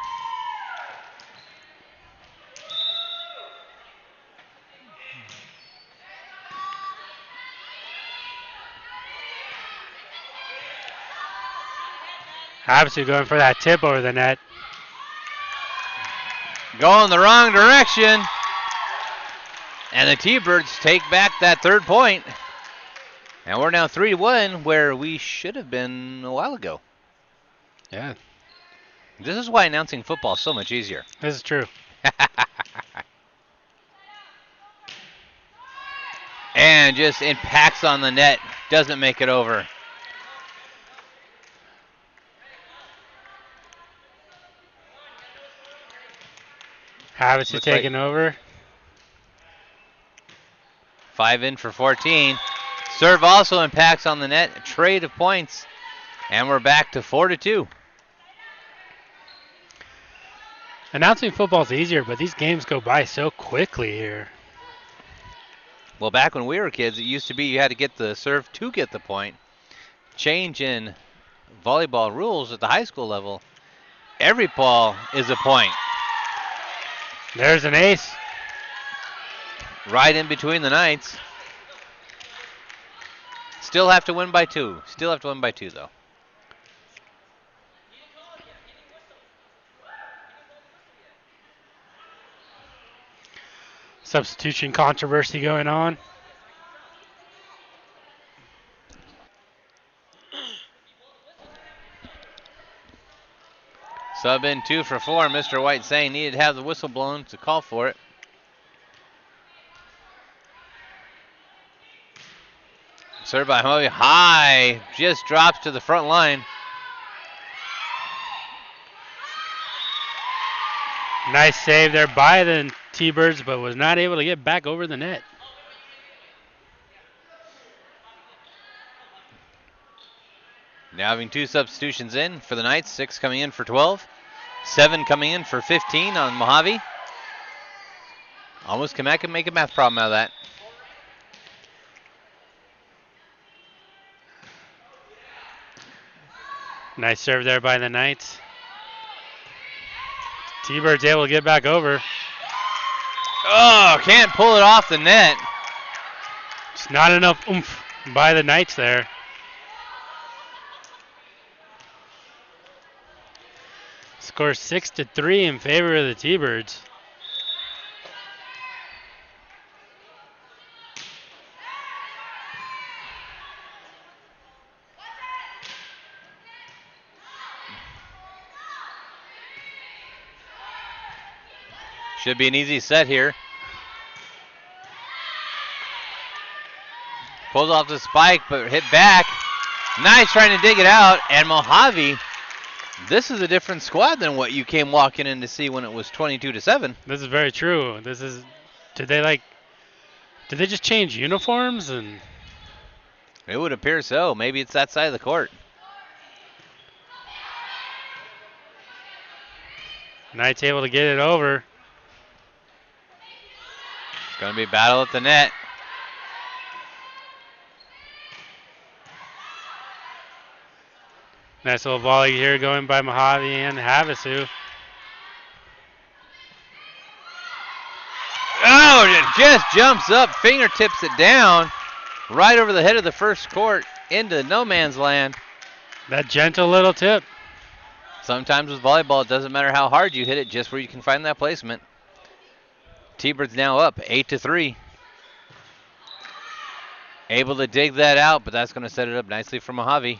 Havasu going for that tip over the net. Going the wrong direction. And the T-Birds take back that 3rd point. And we're now 3-1 where we should have been a while ago. Yeah. This is why announcing football is so much easier. This is true. And just impacts on the net. Doesn't make it over. Havasu taking over. 5 in for 14. Serve also impacts on the net. A trade of points. And we're back to 4-2. Announcing football is easier, but these games go by so quickly here. Well, back when we were kids, it used to be you had to get the serve to get the point. Change in volleyball rules at the high school level. Every ball is a point. There's an ace. Right in between the Knights. Still have to win by 2. Still have to win by 2, though. Substitution controversy going on. Sub in 2 for 4. Mr. White saying needed to have the whistle blown to call for it. Serve by Mohave. High. Just drops to the front line. Nice save there by the T-Birds, but was not able to get back over the net. Now having 2 substitutions in for the Knights. 6 coming in for 12. 7 coming in for 15 on Mohave. Almost come back and make a math problem out of that. Nice serve there by the Knights. T-Birds able to get back over. Oh, can't pull it off the net. Just not enough oomph by the Knights there. Score 6-3 in favor of the T-Birds. Should be an easy set here. Pulls off the spike, but hit back. Nice trying to dig it out. And Mohave, this is a different squad than what you came walking in to see when it was 22-7. This is very true. Did they just change uniforms? And It would appear so. Maybe it's that side of the court. Knights able to get it over. It's going to be a battle at the net. Nice little volley here going by Mohave and Havasu. Oh, it just jumps up, fingertips it down, right over the head of the first court into no man's land. That gentle little tip. Sometimes with volleyball, it doesn't matter how hard you hit it, just where you can find that placement. T-Birds now up 8-3. Able to dig that out, but that's going to set it up nicely for Mohave.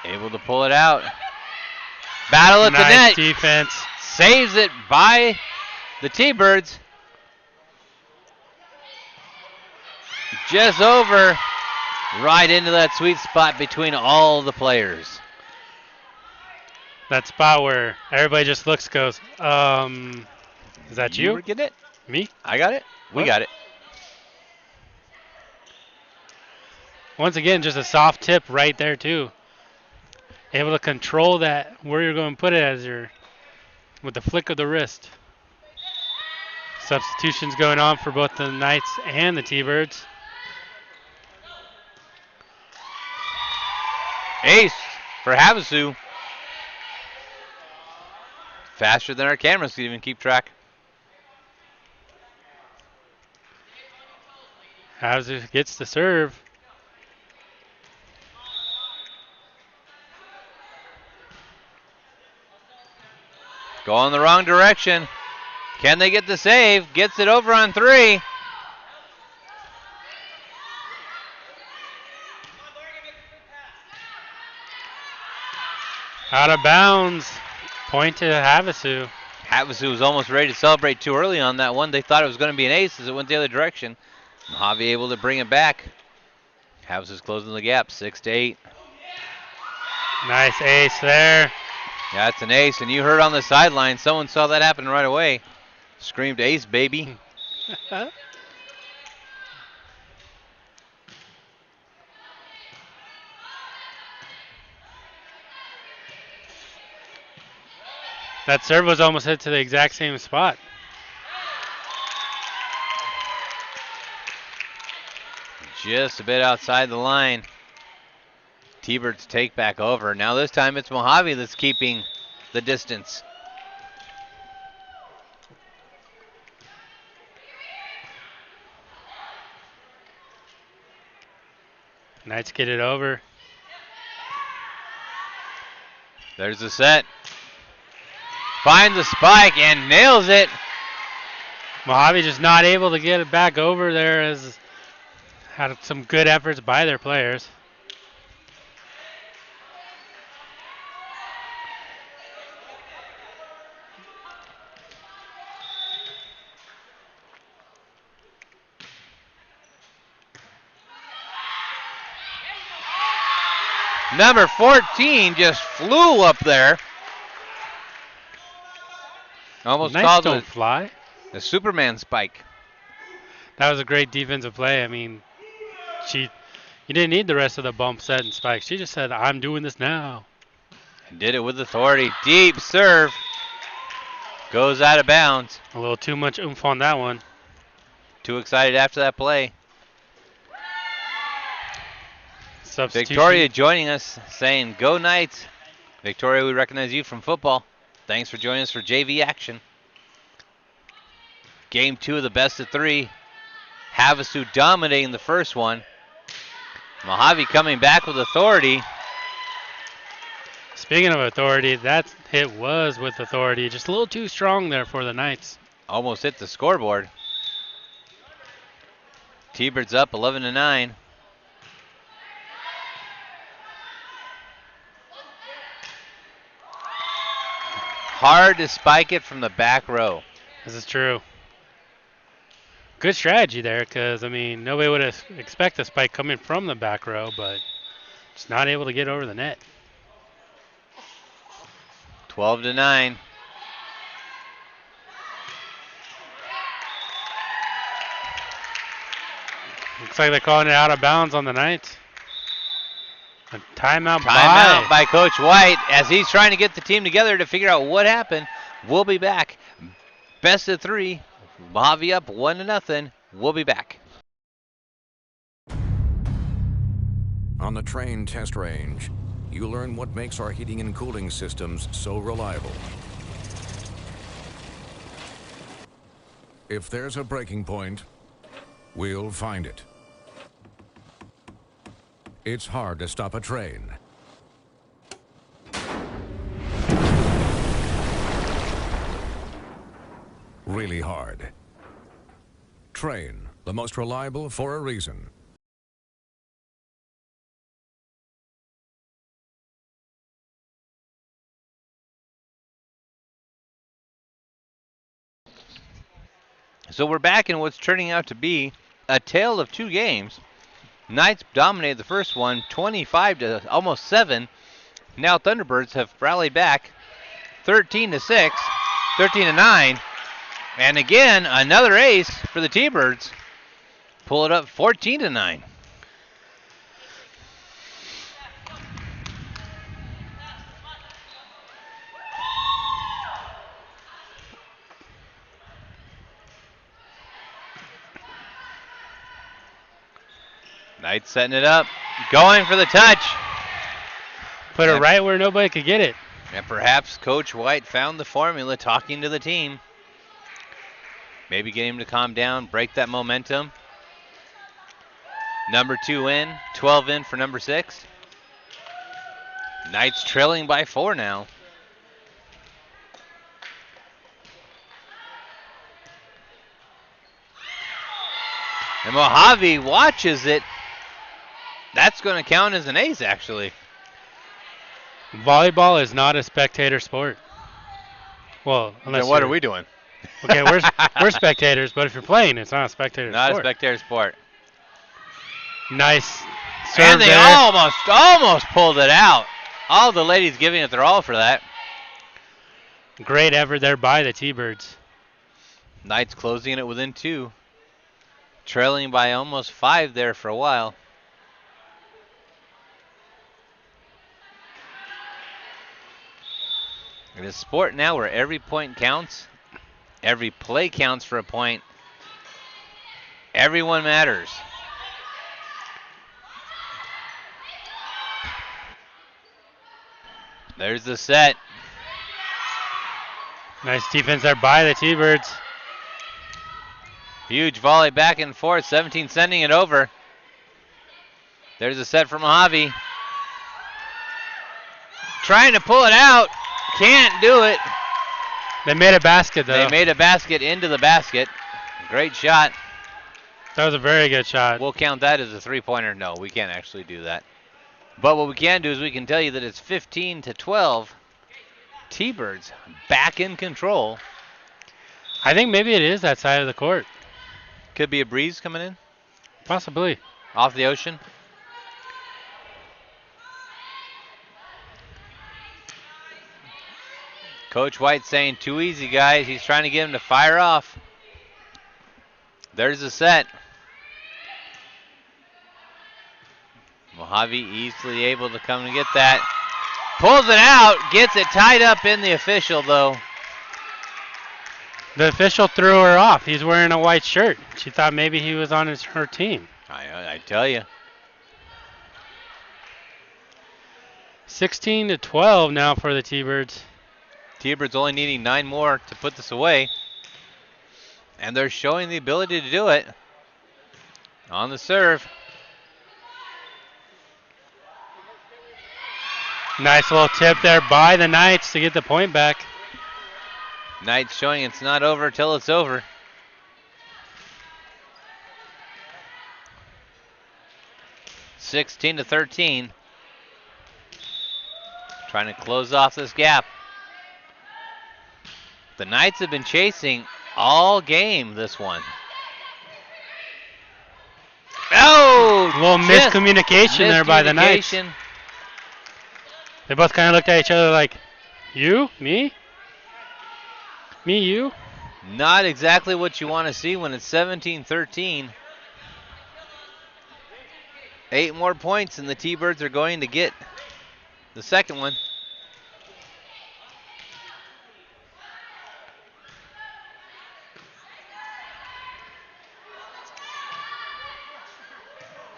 Able to pull it out. Battle at the net. Nice defense. Saves it by the T-Birds. Just over. Right into that sweet spot between all the players. That spot where everybody just looks, goes, is that you? You were getting it? Me? I got it. We What? got it. Once again, just a soft tip right there too. Able to control that where you're going to put it with the flick of the wrist. Substitutions going on for both the Knights and the T-Birds. Ace for Havasu. Faster than our cameras can even keep track. Havasu gets the serve. Going the wrong direction. Can they get the save? Gets it over on 3. Out of bounds. Point to Havasu. Havasu was almost ready to celebrate too early on that one. They thought it was going to be an ace as it went the other direction. Mohave able to bring it back. Havasu's closing the gap, 6-8. Nice ace there. That's an ace, and you heard on the sideline, someone saw that happen right away. Screamed ace, baby. That serve was almost hit to the exact same spot. Just a bit outside the line. T-Birds take back over. Now this time it's Mohave that's keeping the distance. Knights get it over. There's the set. Finds the spike and nails it. Mohave just not able to get it back over there, as had some good efforts by their players. Number 14 just flew up there. Almost Knights called don't it fly. a Superman spike. That was a great defensive play. I mean, you didn't need the rest of the bump set and spike. She just said, "I'm doing this now." Did it with authority. Deep serve. Goes out of bounds. A little too much oomph on that one. Too excited after that play. Substitution. Victoria joining us saying, "Go Knights." Victoria, we recognize you from football. Thanks for joining us for JV action. Game 2 of the best of 3. Havasu dominating the first one. Mohave coming back with authority. Speaking of authority, that hit was with authority. Just a little too strong there for the Knights. Almost hit the scoreboard. T-Birds up 11-9. Hard to spike it from the back row. This is true. Good strategy there, because, I mean, nobody would expect a spike coming from the back row, but just not able to get over the net. 12-9. Looks like they're calling it out of bounds on the Knights. A timeout by Coach White as he's trying to get the team together to figure out what happened. We'll be back. Best of 3. Mohave up 1-0. We'll be back. On the train test range, you learn what makes our heating and cooling systems so reliable. If there's a breaking point, we'll find it. It's hard to stop a train. Really hard. Train, the most reliable for a reason. So we're back in what's turning out to be a tale of 2 games. Knights dominated the first one 25 to almost 7. Now Thunderbirds have rallied back 13-6, 13-9. And again, another ace for the T-Birds. Pull it up 14-9. Knights setting it up, going for the touch. Put it right where nobody could get it. And perhaps Coach White found the formula talking to the team. Maybe get him to calm down, break that momentum. Number 2 in, 12 in for number 6. Knights trailing by 4 now. And Mohave watches it. That's going to count as an ace, actually. Volleyball is not a spectator sport. Well, unless then what are we doing? Okay, we're spectators, but if you're playing, it's not a spectator sport. Not a spectator sport. Nice serve And they there. almost pulled it out. All the ladies giving it their all for that. Great effort there by the T-Birds. Knights closing it within 2. Trailing by almost 5 there for a while. It is a sport now where every point counts. Every play counts for a point. Everyone matters. There's the set. Nice defense there by the T-Birds. Huge volley back and forth. 17 sending it over. There's a set from Mohave. Trying to pull it out. Can't do it. They made a basket, though. They made a basket into the basket. Great shot. That was a very good shot. We'll count that as a three-pointer. No, we can't actually do that. But what we can do is we can tell you that it's 15-12. T-Birds back in control. I think maybe it is that side of the court. Could be a breeze coming in. Possibly. Off the ocean. Coach White saying, too easy, guys. He's trying to get him to fire off. There's the set. Mohave easily able to come and get that. Pulls it out. Gets it tied up in the official, though. The official threw her off. He's wearing a white shirt. She thought maybe he was on her team. I tell you. 16-12 now for the T-Birds. T-Birds only needing 9 more to put this away. And they're showing the ability to do it. On the serve. Nice little tip there by the Knights to get the point back. Knights showing it's not over till it's over. (16-13). Trying to close off this gap. The Knights have been chasing all game this one. Oh! A little miscommunication there by the Knights. They both kind of looked at each other like, you? Me? Me, you? Not exactly what you want to see when it's 17-13. 8 more points and the T-Birds are going to get the second one.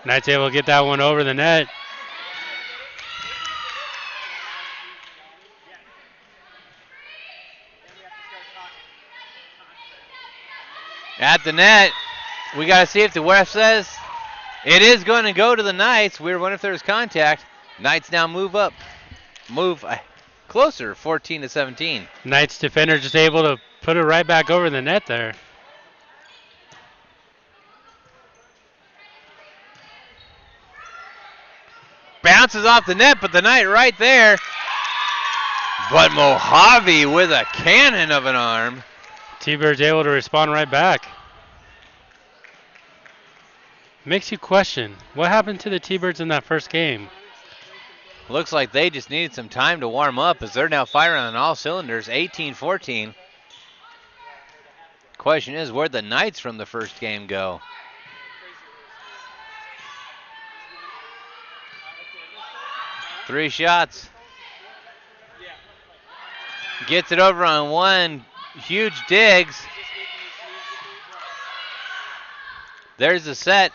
Knights able to get that one over the net. At the net, we got to see if the ref says it is going to go to the Knights. We were wondering if there was contact. Knights now move closer, 14-17. Knights defender just able to put it right back over the net there. Bounces off the net, but the Knight right there. But Mohave with a cannon of an arm. T-Birds able to respond right back. Makes you question, what happened to the T-Birds in that first game? Looks like they just needed some time to warm up as they're now firing on all cylinders, 18-14. Question is, where'd the Knights from the first game go? Three shots. Gets it over on one. Huge digs. There's the set.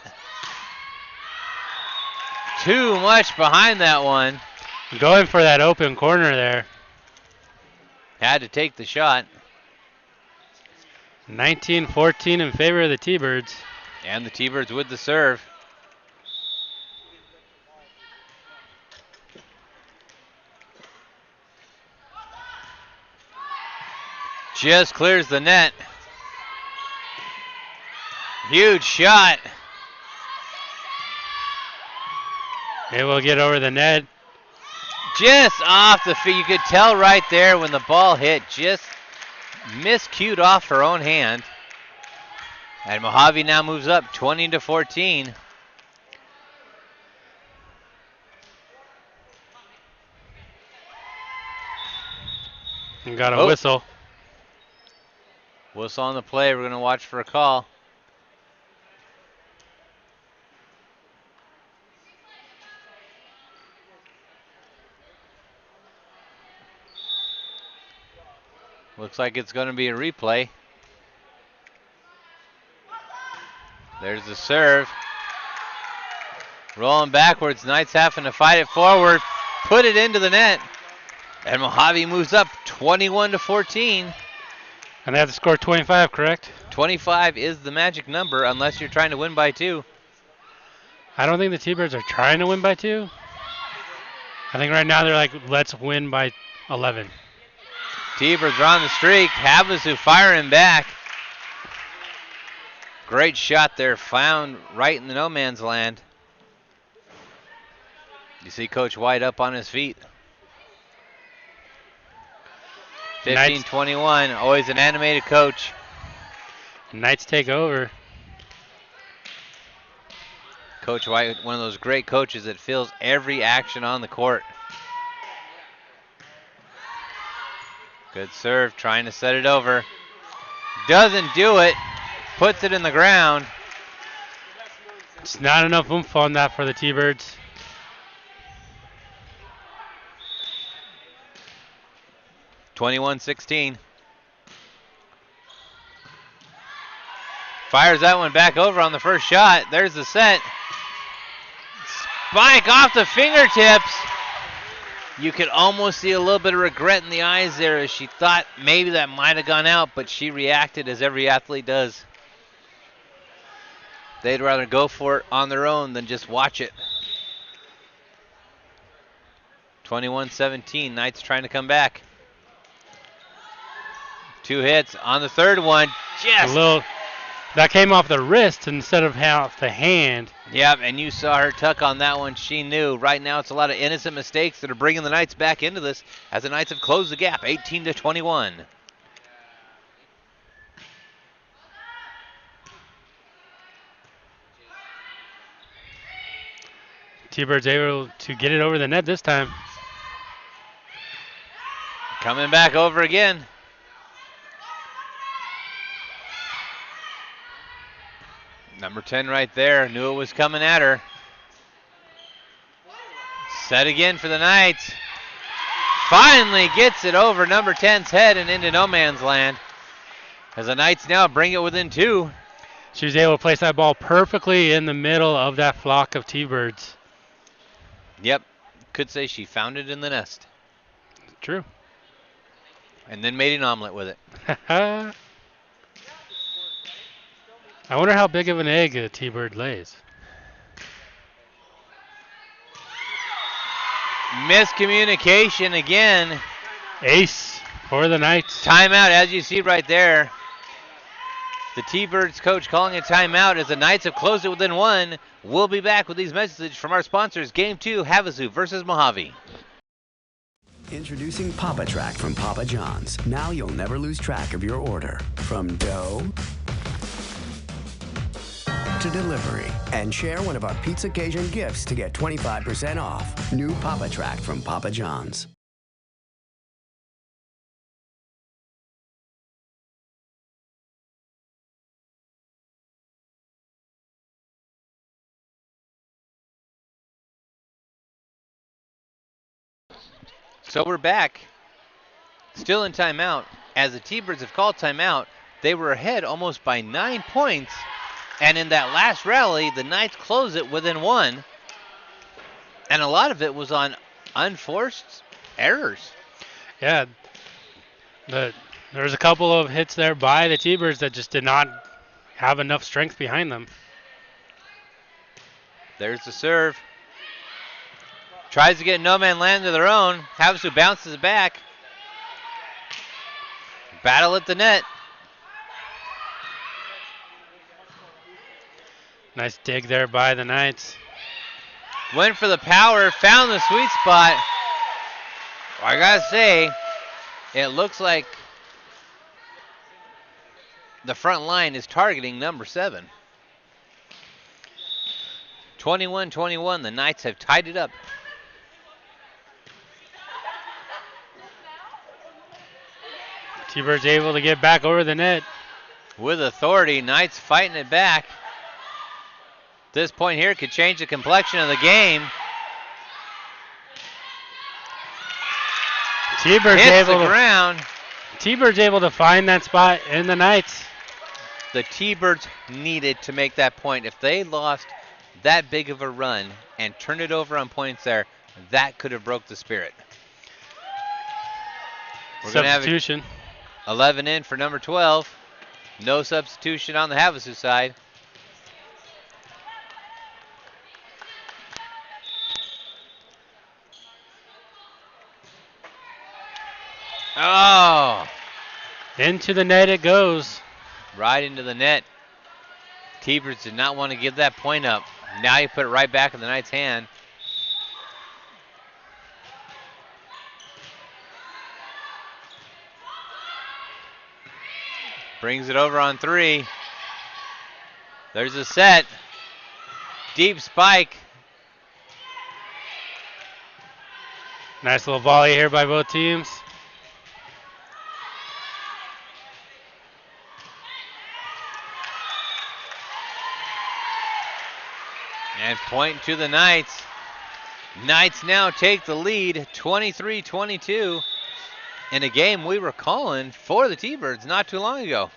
Too much behind that one. Going for that open corner there. Had to take the shot. 19-14 in favor of the T-Birds. And the T-Birds with the serve. Just clears the net. Huge shot. They will get over the net. Just off the feet. You could tell right there when the ball hit. Just miscued off her own hand. And Mohave now moves up 20-14. And got a whistle. Whistle on the play. We're going to watch for a call. Looks like it's going to be a replay. There's the serve. Rolling backwards. Knights having to fight it forward. Put it into the net. And Mohave moves up 21-14. And they have to score 25, correct? 25 is the magic number unless you're trying to win by 2. I don't think the T-Birds are trying to win by 2. I think right now they're like, let's win by 11. T-Birds are on the streak. Havasu firing back. Great shot there, found right in the no man's land. You see Coach White up on his feet. 15-21, always an animated coach. Knights take over. Coach White, one of those great coaches that feels every action on the court. Good serve, trying to set it over. Doesn't do it, puts it in the ground. It's not enough oomph on that for the T-Birds. (21-16). Fires that one back over on the first shot. There's the set. Spike off the fingertips. You could almost see a little bit of regret in the eyes there as she thought maybe that might have gone out, but she reacted as every athlete does. They'd rather go for it on their own than just watch it. 21-17, Knights trying to come back. 2 hits on the third one. Just that came off the wrist instead of off the hand. Yep, and you saw her tuck on that one. She knew. Right now it's a lot of innocent mistakes that are bringing the Knights back into this as the Knights have closed the gap, 18-21. T-Birds able to get it over the net this time. Coming back over again. Number 10 right there, knew it was coming at her. Set again for the Knights. Finally gets it over number 10's head and into no man's land. As the Knights now bring it within 2. She was able to place that ball perfectly in the middle of that flock of T-Birds. Yep, could say she found it in the nest. True. And then made an omelet with it. I wonder how big of an egg a T-Bird lays. Miscommunication again. Ace for the Knights. Timeout, as you see right there. The T-Birds coach calling a timeout as the Knights have closed it within 1. We'll be back with these messages from our sponsors. Game 2, Havasu versus Mohave. Introducing Papa Track from Papa John's. Now you'll never lose track of your order. From dough to delivery. And share one of our Pizza Cajun gifts to get 25% off. New Papa Track from Papa John's. So we're back. Still in timeout. As the T-Birds have called timeout, they were ahead almost by 9 points. And in that last rally, the Knights closed it within 1. And a lot of it was on unforced errors. Yeah. There was a couple of hits there by the T-Birds that just did not have enough strength behind them. There's the serve. Tries to get no man land of their own. Havasu bounces it back. Battle at the net. Nice dig there by the Knights. Went for the power, found the sweet spot. I gotta say, it looks like the front line is targeting number 7. 21-21, the Knights have tied it up. T-Birds able to get back over the net. With authority, Knights fighting it back. This point here could change the complexion of the game. T-Birds hits the ground. T-Birds able to find that spot in the Knights. The T-Birds needed to make that point. If they lost that big of a run and turned it over on points there, that could have broke the spirit. We're going to have Substitution. 11 in for number 12. No substitution on the Havasu side. Oh! Into the net it goes. Right into the net. T-Birds did not want to give that point up. Now you put it right back in the Knights' hand. Brings it over on 3. There's a set. Deep spike. Nice little volley here by both teams. And point to the Knights. Knights now take the lead 23-22 in a game we were calling for the T-Birds not too long ago.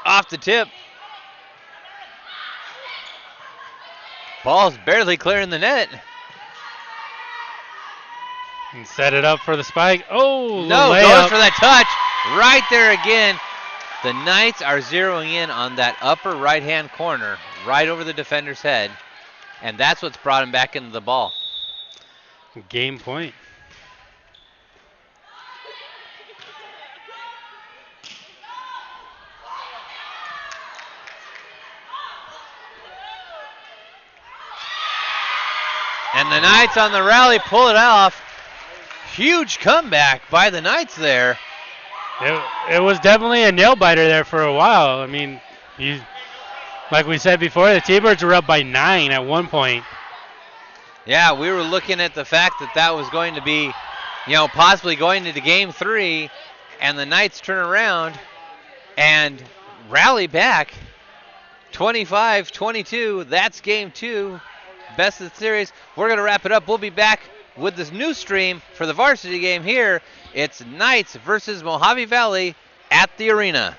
Off the tip. Ball's barely clearing the net. And set it up for the spike. Oh, no, layup. Goes for that touch. Right there again. The Knights are zeroing in on that upper right-hand corner, right over the defender's head. And that's what's brought him back into the ball. Game point. And the Knights on the rally pull it off. Huge comeback by the Knights there. It was definitely a nail biter there for a while. I mean, like we said before, the T-Birds were up by 9 at one point. Yeah, we were looking at the fact that that was going to be, possibly going into game 3, and the Knights turn around and rally back 25-22. That's game 2. Best of the series. We're going to wrap it up. We'll be back with this new stream for the varsity game here. It's Knights versus Mohave Valley at the arena.